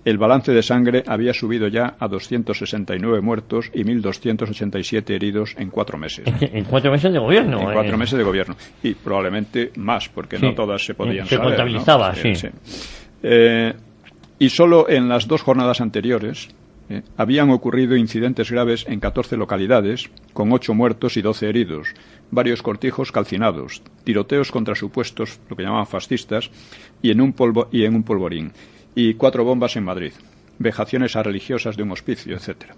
El balance de sangre había subido ya a 269 muertos y 1.287 heridos en 4 meses. En 4 meses de gobierno. En 4 meses de gobierno. Y probablemente más, porque no todas se podían se saber. Se contabilizaba, ¿no? sí. Y solo en las 2 jornadas anteriores habían ocurrido incidentes graves en 14 localidades, con 8 muertos y 12 heridos, varios cortijos calcinados, tiroteos contra supuestos, lo que llamaban fascistas, y en un polvorín, y 4 bombas en Madrid, vejaciones a religiosas de un hospicio, etcétera.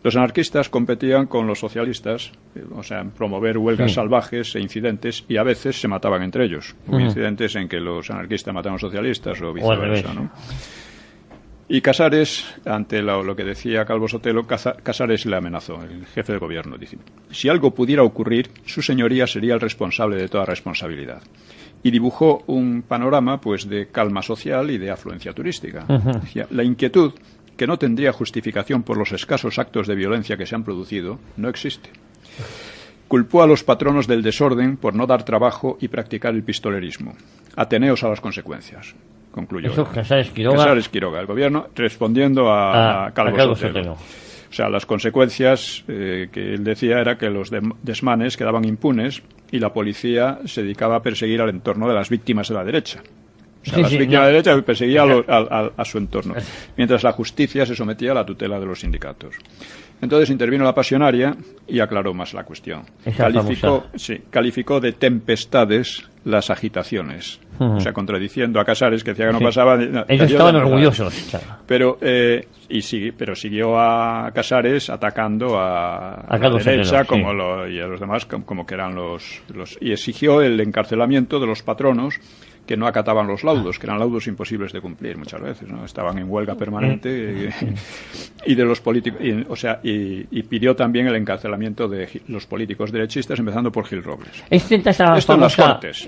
Los anarquistas competían con los socialistas, o sea, en promover huelgas salvajes e incidentes, y a veces se mataban entre ellos. Hubo incidentes en que los anarquistas mataban a los socialistas o viceversa, ¿no? Y Casares, ante lo que decía Calvo Sotelo, Casares le amenazó, el jefe de gobierno, dice, si algo pudiera ocurrir, su señoría sería el responsable de toda responsabilidad. Y dibujó un panorama pues de calma social y de afluencia turística. Decía, la inquietud, que no tendría justificación por los escasos actos de violencia que se han producido, no existe. Culpó a los patronos del desorden por no dar trabajo y practicar el pistolerismo. Ateneos a las consecuencias. Concluyó. Eso es Casares Quiroga. Casares Quiroga, el gobierno, respondiendo a Calvo Sotelo. O sea, las consecuencias que él decía era que los desmanes quedaban impunes y la policía se dedicaba a perseguir al entorno de las víctimas de la derecha. O sea, las víctimas de la derecha perseguía a su entorno, mientras la justicia se sometía a la tutela de los sindicatos. Entonces intervino la pasionaria y aclaró más la cuestión. Calificó de tempestades las agitaciones. O sea, contradiciendo a Casares, que decía que no pasaba. Ellos estaban orgullosos. Pero siguió a Casares atacando a la derecha y a los demás como que eran y exigió el encarcelamiento de los patronos que no acataban los laudos, que eran laudos imposibles de cumplir muchas veces, ¿no? Estaban en huelga permanente y de los políticos, y pidió también el encarcelamiento de los políticos derechistas, empezando por Gil Robles. Esto en las Cortes.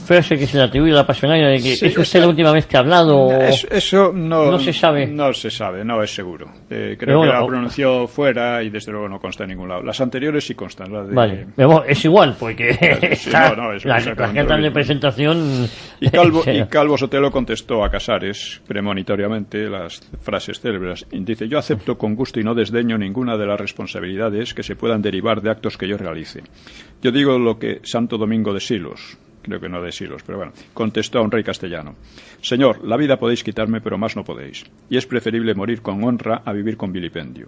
Frase que se le atribuye a la pasionaria de que ¿es usted la última vez que ha hablado? Eso no se sabe. No se sabe, no es seguro. Creo que la pronunció fuera y desde luego no consta en ningún lado. Las anteriores sí constan. La de... Vale, pero es igual, porque la carta de presentación... Y Calvo Sotelo contestó a Casares premonitoriamente las frases célebres. Dice, yo acepto con gusto y no desdeño ninguna de las responsabilidades que se puedan derivar de actos que yo realice. Yo digo lo que Santo Domingo de Silos, creo que no de Silos, pero bueno, contestó a un rey castellano. Señor, la vida podéis quitarme, pero más no podéis. Y es preferible morir con honra a vivir con vilipendio.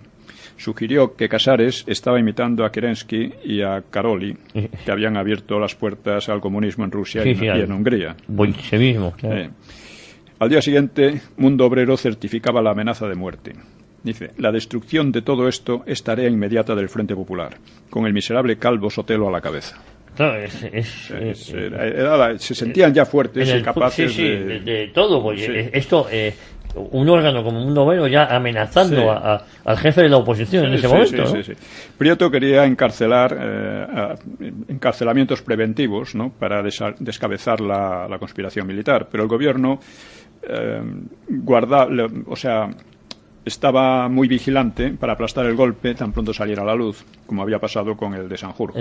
Sugirió que Casares estaba imitando a Kerensky y a Karoli, que habían abierto las puertas al comunismo en Rusia y en Hungría. Bolchevismo, claro. Al día siguiente, Mundo Obrero certificaba la amenaza de muerte. Dice, la destrucción de todo esto es tarea inmediata del Frente Popular, con el miserable Calvo Sotelo a la cabeza. Claro, se sentían ya fuertes y capaces de todo, porque esto... un órgano como Mundo Obrero ya amenazando al jefe de la oposición en ese momento. Sí. Prieto quería encarcelamientos preventivos, ¿no? Para descabezar la conspiración militar, pero el gobierno estaba muy vigilante para aplastar el golpe tan pronto saliera a la luz, como había pasado con el de Sanjurjo.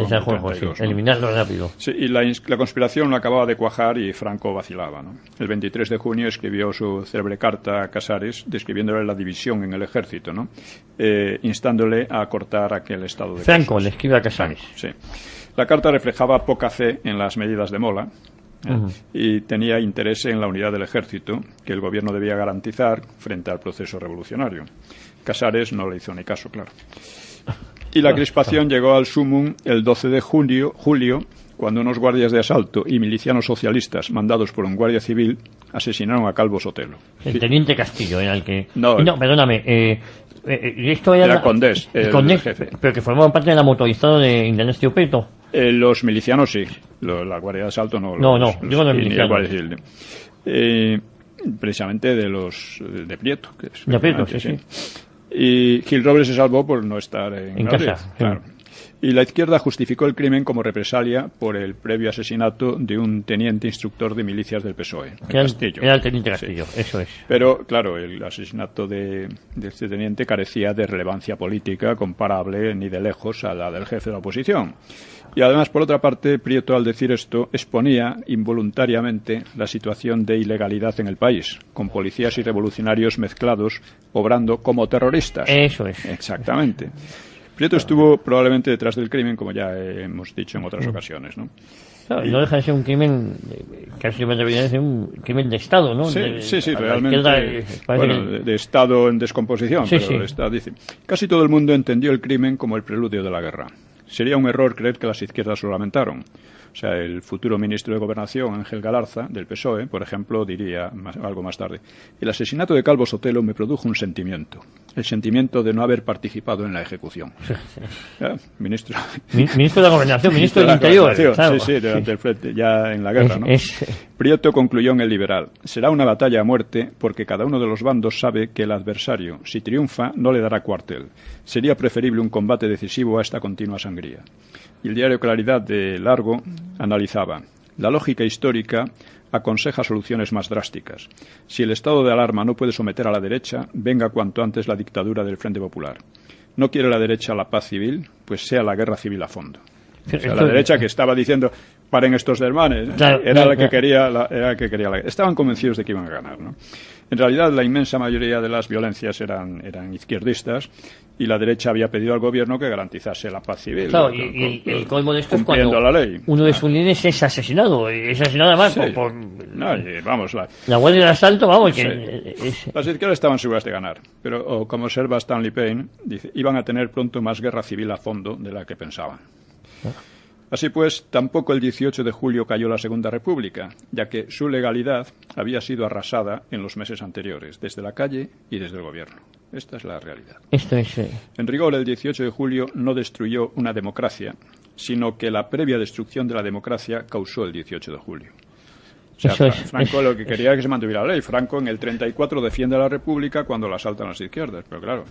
Eliminarlo rápido. Sí, y la conspiración no acababa de cuajar y Franco vacilaba, ¿no? El 23 de junio escribió su célebre carta a Casares, describiéndole la división en el ejército, ¿no? Instándole a cortar aquel estado de Franco cosas. le escribe a Casares. Sí. La carta reflejaba poca fe en las medidas de Mola, y tenía interés en la unidad del ejército que el gobierno debía garantizar frente al proceso revolucionario. Casares no le hizo ni caso, claro. Y la crispación llegó al sumum el 12 de julio, cuando unos guardias de asalto y milicianos socialistas mandados por un guardia civil asesinaron a Calvo Sotelo. El teniente Castillo era el que... No, perdóname. Esto era Condés, el jefe. Pero que formaba parte de la motorizada de Indalecio Prieto. Los milicianos sí, la guardia de asalto no. Digo los milicianos. precisamente de Prieto. Que es de Prieto, sí. Y Gil Robles se salvó por no estar en Madrid, casa. Claro. Y la izquierda justificó el crimen como represalia por el previo asesinato de un teniente instructor de milicias del PSOE, Castillo. Era el teniente Castillo, sí. Eso es. Pero, claro, el asesinato de este teniente carecía de relevancia política comparable ni de lejos a la del jefe de la oposición. Y además, por otra parte, Prieto, al decir esto, exponía involuntariamente la situación de ilegalidad en el país, con policías y revolucionarios mezclados, obrando como terroristas. Eso es. Exactamente. Prieto estuvo probablemente detrás del crimen, como ya hemos dicho en otras ocasiones, ¿no? Claro, no deja de ser un crimen, casi me debería decir un crimen de Estado, ¿no? Sí, realmente. De Estado en descomposición, sí, pero sí. dice. Casi todo el mundo entendió el crimen como el preludio de la guerra. Sería un error creer que las izquierdas lo lamentaron. O sea, el futuro ministro de Gobernación, Ángel Galarza, del PSOE, por ejemplo, diría algo más tarde: el asesinato de Calvo Sotelo me produjo un sentimiento, el sentimiento de no haber participado en la ejecución. ¿Ya? Ministro de la Gobernación, ministro del Interior. Claro. Sí, durante el frente, ya en la guerra, ¿no? Prieto concluyó en El Liberal: será una batalla a muerte porque cada uno de los bandos sabe que el adversario, si triunfa, no le dará cuartel. Sería preferible un combate decisivo a esta continua sangría. Y el diario Claridad de Largo analizaba: la lógica histórica aconseja soluciones más drásticas. Si el estado de alarma no puede someter a la derecha, venga cuanto antes la dictadura del Frente Popular. ¿No quiere la derecha la paz civil? Pues sea la guerra civil a fondo. O sea, la derecha, que estaba diciendo paren estos desmanes, era la que quería la guerra. Estaban convencidos de que iban a ganar, ¿no? En realidad, la inmensa mayoría de las violencias eran izquierdistas, y la derecha había pedido al gobierno que garantizase la paz civil. Claro, y el colmo de esto es cuando la ley. Uno de sus líderes es asesinado además por la Guardia de Asalto, vamos. Sí. Las izquierdas estaban seguras de ganar, pero como observa Stanley Payne, dice, iban a tener pronto más guerra civil a fondo de la que pensaban. Así pues, tampoco el 18 de julio cayó la Segunda República, ya que su legalidad había sido arrasada en los meses anteriores, desde la calle y desde el gobierno. Esta es la realidad. Esto es. En rigor, el 18 de julio no destruyó una democracia, sino que la previa destrucción de la democracia causó el 18 de julio. O sea, Franco lo que quería era que se mantuviera la ley. Franco en el 34 defiende a la República cuando la asaltan las izquierdas, pero claro,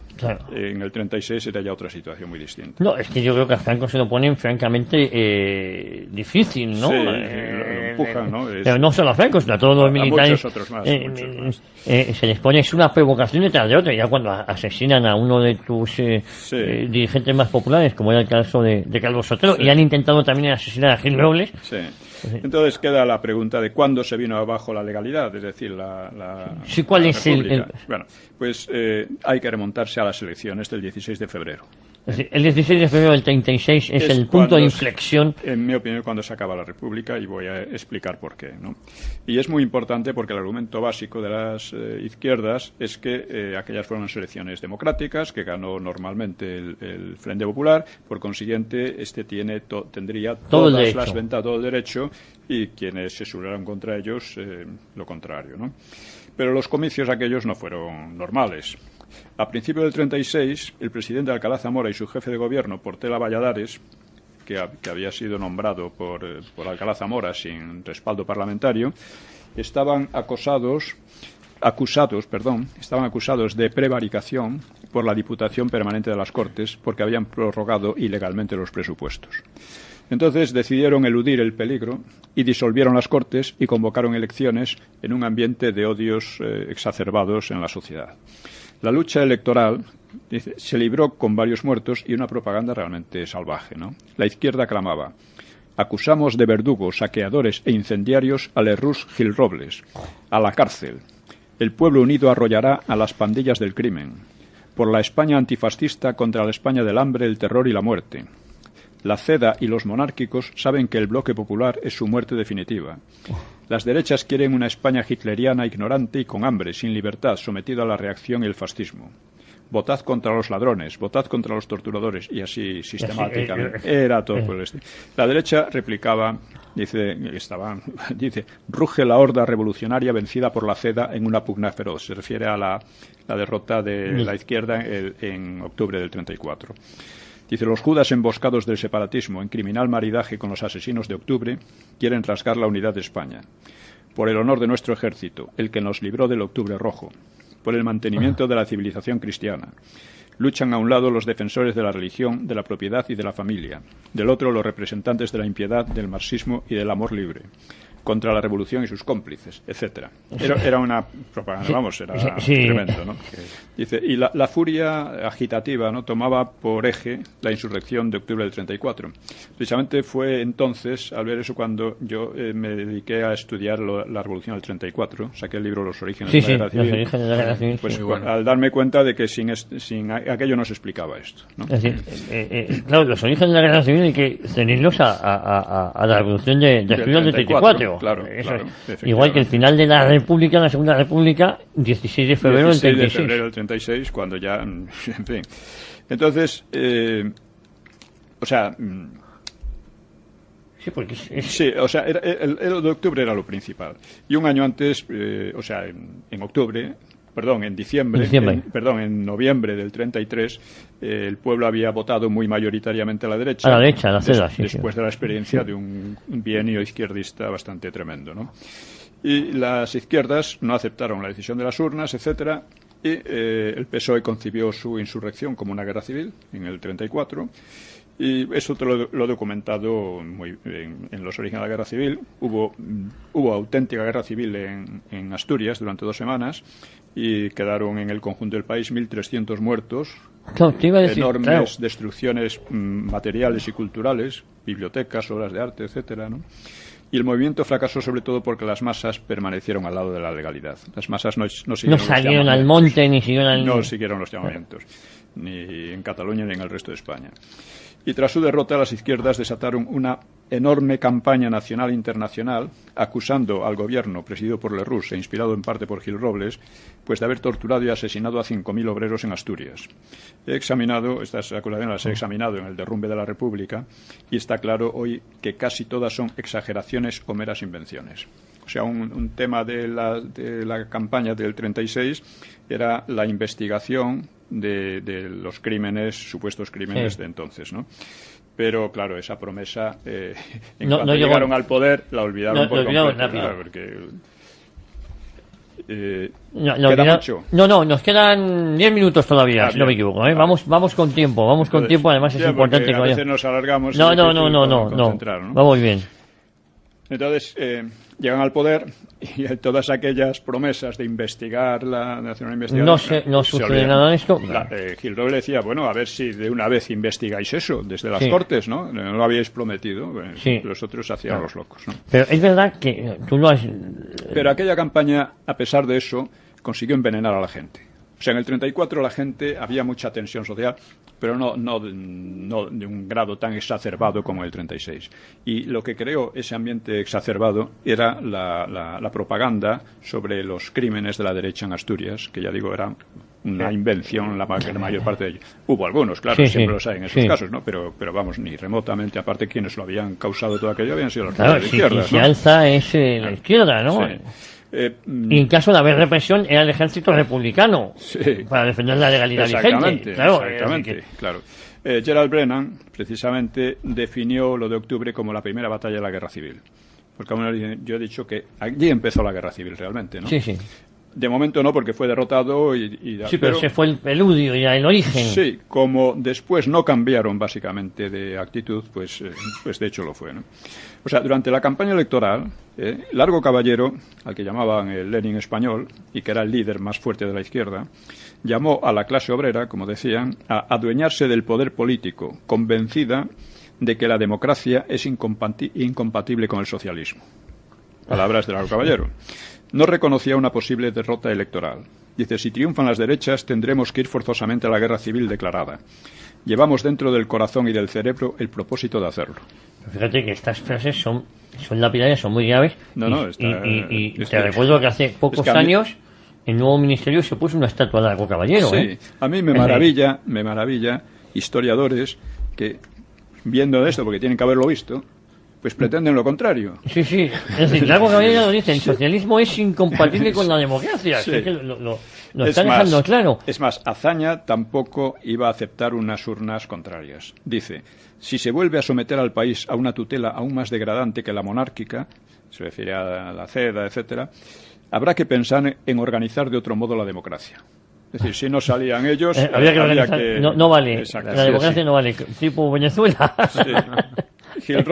en el 36 era ya otra situación muy distinta. No, es que yo creo que a Franco se lo ponen francamente difícil, ¿no? Sí, lo empujan, ¿no? Pero no solo a Franco, sino a todos los militares. Muchos otros más. Se les pone una provocación detrás de otra. Ya cuando asesinan a uno de tus dirigentes más populares, como era el caso de Calvo Sotelo, y han intentado también asesinar a Gil Robles. Sí. Entonces queda la pregunta de cuándo se vino abajo la legalidad, es decir, ¿cuál la es República? Bueno, pues hay que remontarse a las elecciones del 16 de febrero. El 16 de febrero del 36 es el punto de inflexión. En mi opinión, cuando se acaba la República, y voy a explicar por qué, ¿no? Y es muy importante porque el argumento básico de las izquierdas es que aquellas fueron elecciones democráticas, que ganó normalmente el Frente Popular, por consiguiente, tendría todas las ventajas, todo el derecho, y quienes se sublevaron contra ellos, lo contrario, ¿no? Pero los comicios aquellos no fueron normales. A principios del 36, el presidente Alcalá Zamora y su jefe de gobierno, Portela Valladares, que había sido nombrado por Alcalá Zamora sin respaldo parlamentario, estaban acusados de prevaricación por la Diputación Permanente de las Cortes porque habían prorrogado ilegalmente los presupuestos. Entonces decidieron eludir el peligro y disolvieron las Cortes y convocaron elecciones en un ambiente de odios exacerbados en la sociedad. La lucha electoral se libró con varios muertos y una propaganda realmente salvaje, ¿no? La izquierda clamaba: acusamos de verdugos, saqueadores e incendiarios al Errús Gil Robles. A la cárcel. El pueblo unido arrollará a las pandillas del crimen. Por la España antifascista contra la España del hambre, el terror y la muerte. La CEDA y los monárquicos saben que el bloque popular es su muerte definitiva. Las derechas quieren una España hitleriana, ignorante y con hambre, sin libertad, sometida a la reacción y el fascismo. Votad contra los ladrones, votad contra los torturadores, y así sistemáticamente. Era todo por el estilo. La derecha replicaba, dice, ruge la horda revolucionaria vencida por la CEDA en una pugna feroz. Se refiere a la derrota de la izquierda en octubre del 34. Dice, los judas emboscados del separatismo en criminal maridaje con los asesinos de octubre quieren rasgar la unidad de España. por el honor de nuestro ejército, el que nos libró del Octubre Rojo, por el mantenimiento de la civilización cristiana. Luchan a un lado los defensores de la religión, de la propiedad y de la familia, del otro los representantes de la impiedad, del marxismo y del amor libre, contra la revolución y sus cómplices, etcétera. Era una propaganda, vamos, era tremendo, ¿no? Dice, y la furia agitativa, ¿no?, tomaba por eje la insurrección de octubre del 34. Precisamente fue entonces, al ver eso, cuando yo me dediqué a estudiar la revolución del 34, saqué el libro Los orígenes de la guerra civil. Los orígenes de la guerra civil. Pues al darme cuenta de que sin aquello no se explicaba esto, ¿no? Es decir, claro, los orígenes de la guerra civil hay que cenirlos a la revolución de julio del 34. Claro, eso claro, es. Igual que el final de la República, la Segunda República, 16 de febrero del 36. 16 de febrero del 36, cuando ya, en fin. Entonces, o sea... Sí, porque sí, o sea, el de octubre era lo principal. Y un año antes, o sea, en octubre... Perdón, en en noviembre del 33, el pueblo había votado muy mayoritariamente a la derecha. A la derecha, a la CEDA, después de la experiencia de un bienio izquierdista bastante tremendo, ¿no? Y las izquierdas no aceptaron la decisión de las urnas, etcétera, y el PSOE concibió su insurrección como una guerra civil en el 34. Y eso te lo he documentado muy en los orígenes de la guerra civil. Hubo auténtica guerra civil en Asturias durante 2 semanas y quedaron en el conjunto del país 1.300 muertos, enormes destrucciones materiales y culturales, bibliotecas, obras de arte, etcétera, ¿no? Y el movimiento fracasó sobre todo porque las masas permanecieron al lado de la legalidad. Las masas no salieron al monte ni siguieron no siguieron los llamamientos, ni en Cataluña ni en el resto de España. Y tras su derrota, las izquierdas desataron una enorme campaña nacional e internacional acusando al gobierno presidido por Lerroux e inspirado en parte por Gil Robles, pues de haber torturado y asesinado a 5.000 obreros en Asturias. Estas acusaciones las he examinado en el derrumbe de la República y está claro hoy que casi todas son exageraciones o meras invenciones. O sea, un tema de la campaña del 36 era la investigación de los supuestos crímenes de entonces, ¿no? Pero, claro, esa promesa, cuando llegaron al poder, la olvidaron por completo. Claro, porque... ¿queda mucho? No, nos quedan 10 minutos todavía, si no me equivoco, ¿eh? Vamos con tiempo, además es importante que a veces nos alargamos. No, vamos bien. Entonces, llegan al poder y todas aquellas promesas de investigar la Nacional Investigación... No sucede nada de esto. Gil Robles decía, bueno, a ver si de una vez investigáis eso, desde las Cortes, ¿no? No lo habíais prometido. Los otros hacían los locos, ¿no? Pero es verdad que tú lo has... Pero aquella campaña, a pesar de eso, consiguió envenenar a la gente. O sea, en el 34 la gente, había mucha tensión social, pero no de un grado tan exacerbado como el 36. Y lo que creó ese ambiente exacerbado era la propaganda sobre los crímenes de la derecha en Asturias, que ya digo, era una invención la mayor parte de ellos. Hubo algunos, claro, siempre los hay en esos casos, ¿no? Pero vamos, ni remotamente, aparte quienes lo habían causado todo aquello habían sido los de izquierda. Se alza es la izquierda, ¿no? Sí. Y en caso de haber represión era el ejército republicano para defender la legalidad vigente. Exactamente, claro. Gerald Brennan precisamente definió lo de octubre como la primera batalla de la guerra civil, porque yo he dicho que allí empezó la guerra civil realmente, ¿no? Sí. De momento no, porque fue derrotado pero ese fue el preludio y el origen. Sí, como después no cambiaron básicamente de actitud, pues de hecho lo fue, ¿no? O sea, durante la campaña electoral, Largo Caballero, al que llamaban el Lenin español, y que era el líder más fuerte de la izquierda, llamó a la clase obrera, como decían, a adueñarse del poder político, convencida de que la democracia es incompatible con el socialismo. Palabras de Largo Caballero. No reconocía una posible derrota electoral. Dice, si triunfan las derechas, tendremos que ir forzosamente a la guerra civil declarada. Llevamos dentro del corazón y del cerebro el propósito de hacerlo. Fíjate que estas frases son lapidarias, son muy graves. Y te recuerdo que hace pocos años el nuevo ministerio se puso una estatua de Largo Caballero. Sí, a mí me maravilla historiadores que, viendo esto, porque tienen que haberlo visto, pues pretenden lo contrario. Sí. Es decir, Largo Caballero lo dice, el socialismo es incompatible con la democracia. Sí. Es que lo está dejando claro. Es más, Azaña tampoco iba a aceptar unas urnas contrarias. Dice, si se vuelve a someter al país a una tutela aún más degradante que la monárquica, se refiere a la CEDA, etcétera, habrá que pensar en organizar de otro modo la democracia. Es decir, si no salían ellos, había que no vale. Exacto, la democracia no vale. Tipo Venezuela. Sí. Gil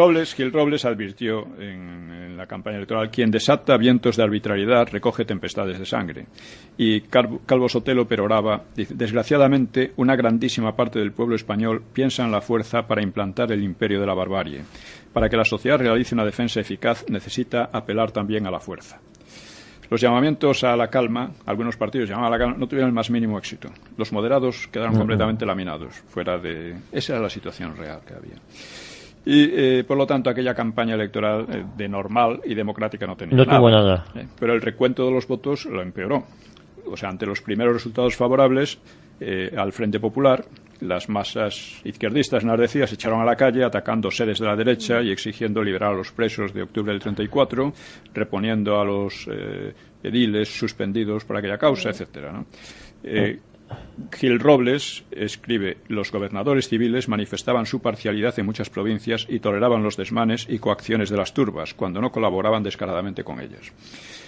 Robles advirtió en la campaña electoral: quien desata vientos de arbitrariedad recoge tempestades de sangre. Y Calvo Sotelo peroraba, dice: desgraciadamente, una grandísima parte del pueblo español piensa en la fuerza para implantar el imperio de la barbarie. Para que la sociedad realice una defensa eficaz, necesita apelar también a la fuerza. Los llamamientos a la calma, algunos partidos llamaban a la calma, no tuvieron el más mínimo éxito. Los moderados quedaron completamente laminados. Esa era la situación real que había. Y, por lo tanto, aquella campaña electoral de normal y democrática no tenía nada. No tuvo nada. Pero el recuento de los votos lo empeoró. O sea, ante los primeros resultados favorables al Frente Popular, las masas izquierdistas enardecidas se echaron a la calle atacando sedes de la derecha y exigiendo liberar a los presos de octubre del 34, reponiendo a los ediles suspendidos por aquella causa, etcétera, ¿no? Gil Robles escribe: los gobernadores civiles manifestaban su parcialidad en muchas provincias y toleraban los desmanes y coacciones de las turbas, cuando no colaboraban descaradamente con ellas.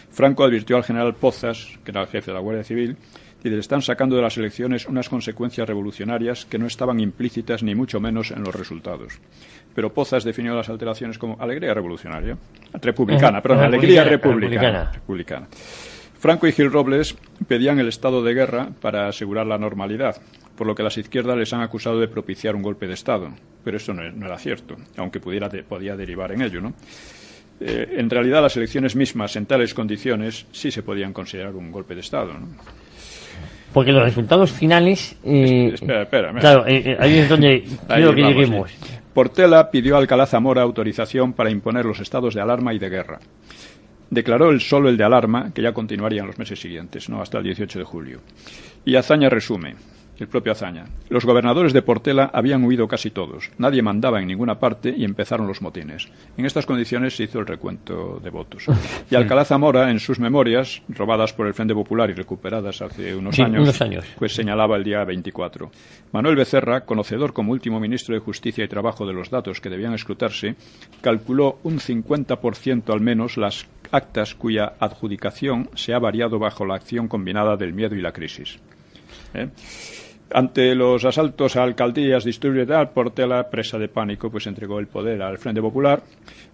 Franco advirtió al general Pozas, que era el jefe de la Guardia Civil, y le están sacando de las elecciones unas consecuencias revolucionarias que no estaban implícitas ni mucho menos en los resultados. Pero Pozas definió las alteraciones como alegría revolucionaria, alegría republicana. Franco y Gil Robles pedían el estado de guerra para asegurar la normalidad, por lo que las izquierdas les han acusado de propiciar un golpe de Estado. Pero eso no era cierto, aunque podía derivar en ello, ¿no? En realidad, las elecciones mismas en tales condiciones sí se podían considerar un golpe de Estado, ¿no? Porque los resultados finales... Espera. Claro, ahí es donde creo que lleguemos. Portela pidió a Alcalá Zamora autorización para imponer los estados de alarma y de guerra. Declaró solo el de alarma, que ya continuaría en los meses siguientes, ¿no?, hasta el 18 de julio. Y Azaña resume, el propio Azaña: los gobernadores de Portela habían huido casi todos, nadie mandaba en ninguna parte y empezaron los motines. En estas condiciones se hizo el recuento de votos. Y Alcalá Zamora, en sus memorias, robadas por el Frente Popular y recuperadas hace unos años, pues señalaba el día 24. Manuel Becerra, conocedor como último ministro de Justicia y Trabajo de los datos que debían escrutarse, calculó un 50% al menos las actas cuya adjudicación se ha variado bajo la acción combinada del miedo y la crisis. Ante los asaltos a alcaldías, disturbios y tal, Portela, presa de pánico, pues entregó el poder al Frente Popular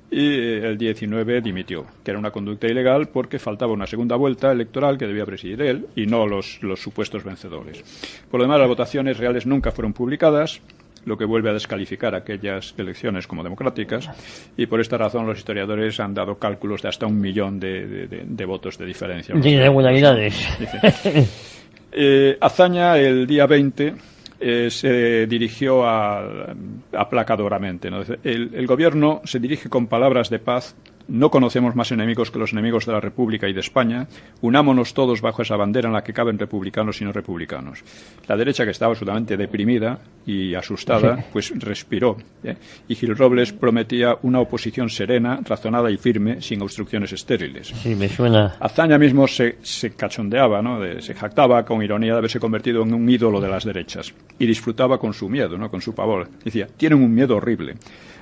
y el 19 dimitió, que era una conducta ilegal porque faltaba una segunda vuelta electoral que debía presidir él y no los supuestos vencedores. Por lo demás, las votaciones reales nunca fueron publicadas, lo que vuelve a descalificar aquellas elecciones como democráticas, y por esta razón los historiadores han dado cálculos de hasta 1 millón de votos de diferencia. De irregularidades. Azaña, el día 20, se dirigió aplacadoramente, ¿no? El gobierno se dirige con palabras de paz: no conocemos más enemigos que los enemigos de la República y de España. Unámonos todos bajo esa bandera en la que caben republicanos y no republicanos. La derecha, que estaba absolutamente deprimida y asustada, pues respiró, y Gil Robles prometía una oposición serena, razonada y firme, sin obstrucciones estériles. Sí, me suena. Azaña mismo se cachondeaba, ¿no? Se jactaba con ironía de haberse convertido en un ídolo de las derechas y disfrutaba con su miedo, ¿no?, con su pavor. Decía: tienen un miedo horrible.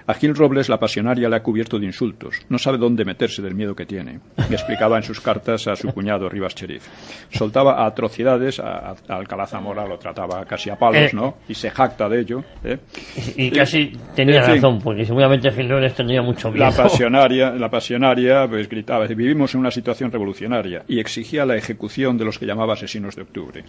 A Gil Robles la pasionaria le ha cubierto de insultos. No sabe dónde meterse del miedo que tiene. Le explicaba en sus cartas a su cuñado Rivas Cherif. Soltaba atrocidades, a Alcalá Zamora lo trataba casi a palos, ¿no? Y se jacta de ello. Y casi tenía razón, porque seguramente Gil Robles tendría mucho miedo. La pasionaria pues gritaba: vivimos en una situación revolucionaria, y exigía la ejecución de los que llamaba asesinos de octubre.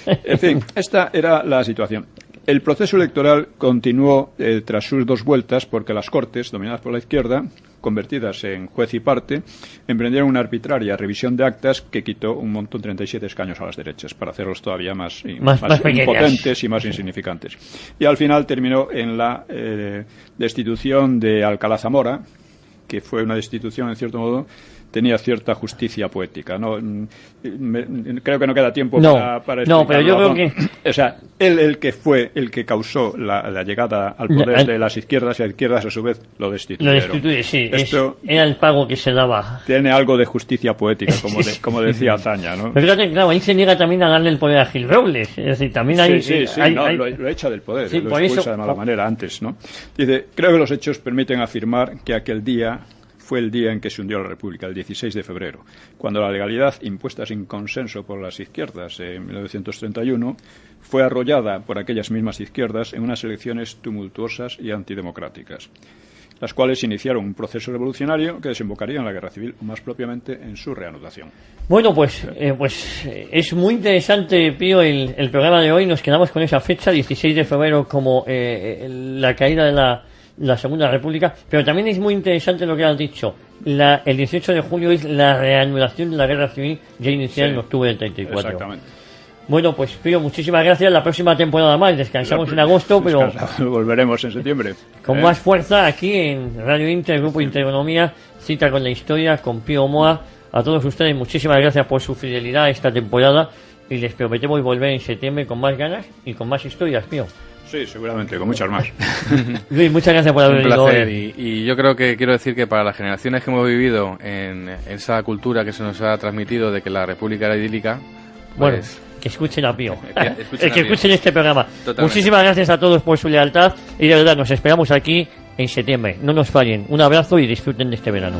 En fin, esta era la situación. El proceso electoral continuó tras sus 2 vueltas, porque las Cortes, dominadas por la izquierda, convertidas en juez y parte, emprendieron una arbitraria revisión de actas que quitó un montón, 37 escaños a las derechas, para hacerlos todavía más impotentes y más insignificantes. Y al final terminó en la destitución de Alcalá Zamora, que fue una destitución, en cierto modo, tenía cierta justicia poética, ¿no? Creo que no queda tiempo para explicarlo. No, pero yo creo que... O sea, él el que causó la llegada al poder de las izquierdas, y las izquierdas a su vez lo destituyeron. Sí, esto era el pago que se daba. Tiene algo de justicia poética, como decía Azaña, ¿no? Pero fíjate, claro, ahí se niega también a darle el poder a Gil Robles. Es decir, también hay... Lo echa del poder, lo expulsa de mala manera antes, ¿no? Dice: creo que los hechos permiten afirmar que aquel día fue el día en que se hundió la República, el 16 de febrero, cuando la legalidad impuesta sin consenso por las izquierdas en 1931 fue arrollada por aquellas mismas izquierdas en unas elecciones tumultuosas y antidemocráticas, las cuales iniciaron un proceso revolucionario que desembocaría en la Guerra Civil, o más propiamente en su reanudación. Bueno, pues es muy interesante, Pío, el programa de hoy. Nos quedamos con esa fecha, 16 de febrero, como la caída de la Segunda República, pero también es muy interesante lo que has dicho. El 18 de julio es la reanudación de la Guerra Civil, ya iniciada en octubre del 34. Exactamente. Bueno, pues Pío, muchísimas gracias. La próxima temporada más, descansamos en agosto, pero volveremos en septiembre. Con más fuerza aquí en Radio Inter, Grupo Intereconomía, Cita con la Historia, con Pío Moa. A todos ustedes, muchísimas gracias por su fidelidad a esta temporada y les prometemos volver en septiembre con más ganas y con más historias, Pío. Sí, seguramente, con muchas más. Luis, muchas gracias por haber venido. Un placer, y yo creo que quiero decir que para las generaciones que hemos vivido en esa cultura que se nos ha transmitido de que la República era idílica, pues... Bueno, que escuchen a Pío. Que escuchen este programa. Totalmente. Muchísimas gracias a todos por su lealtad y de verdad nos esperamos aquí en septiembre. No nos fallen. Un abrazo y disfruten de este verano.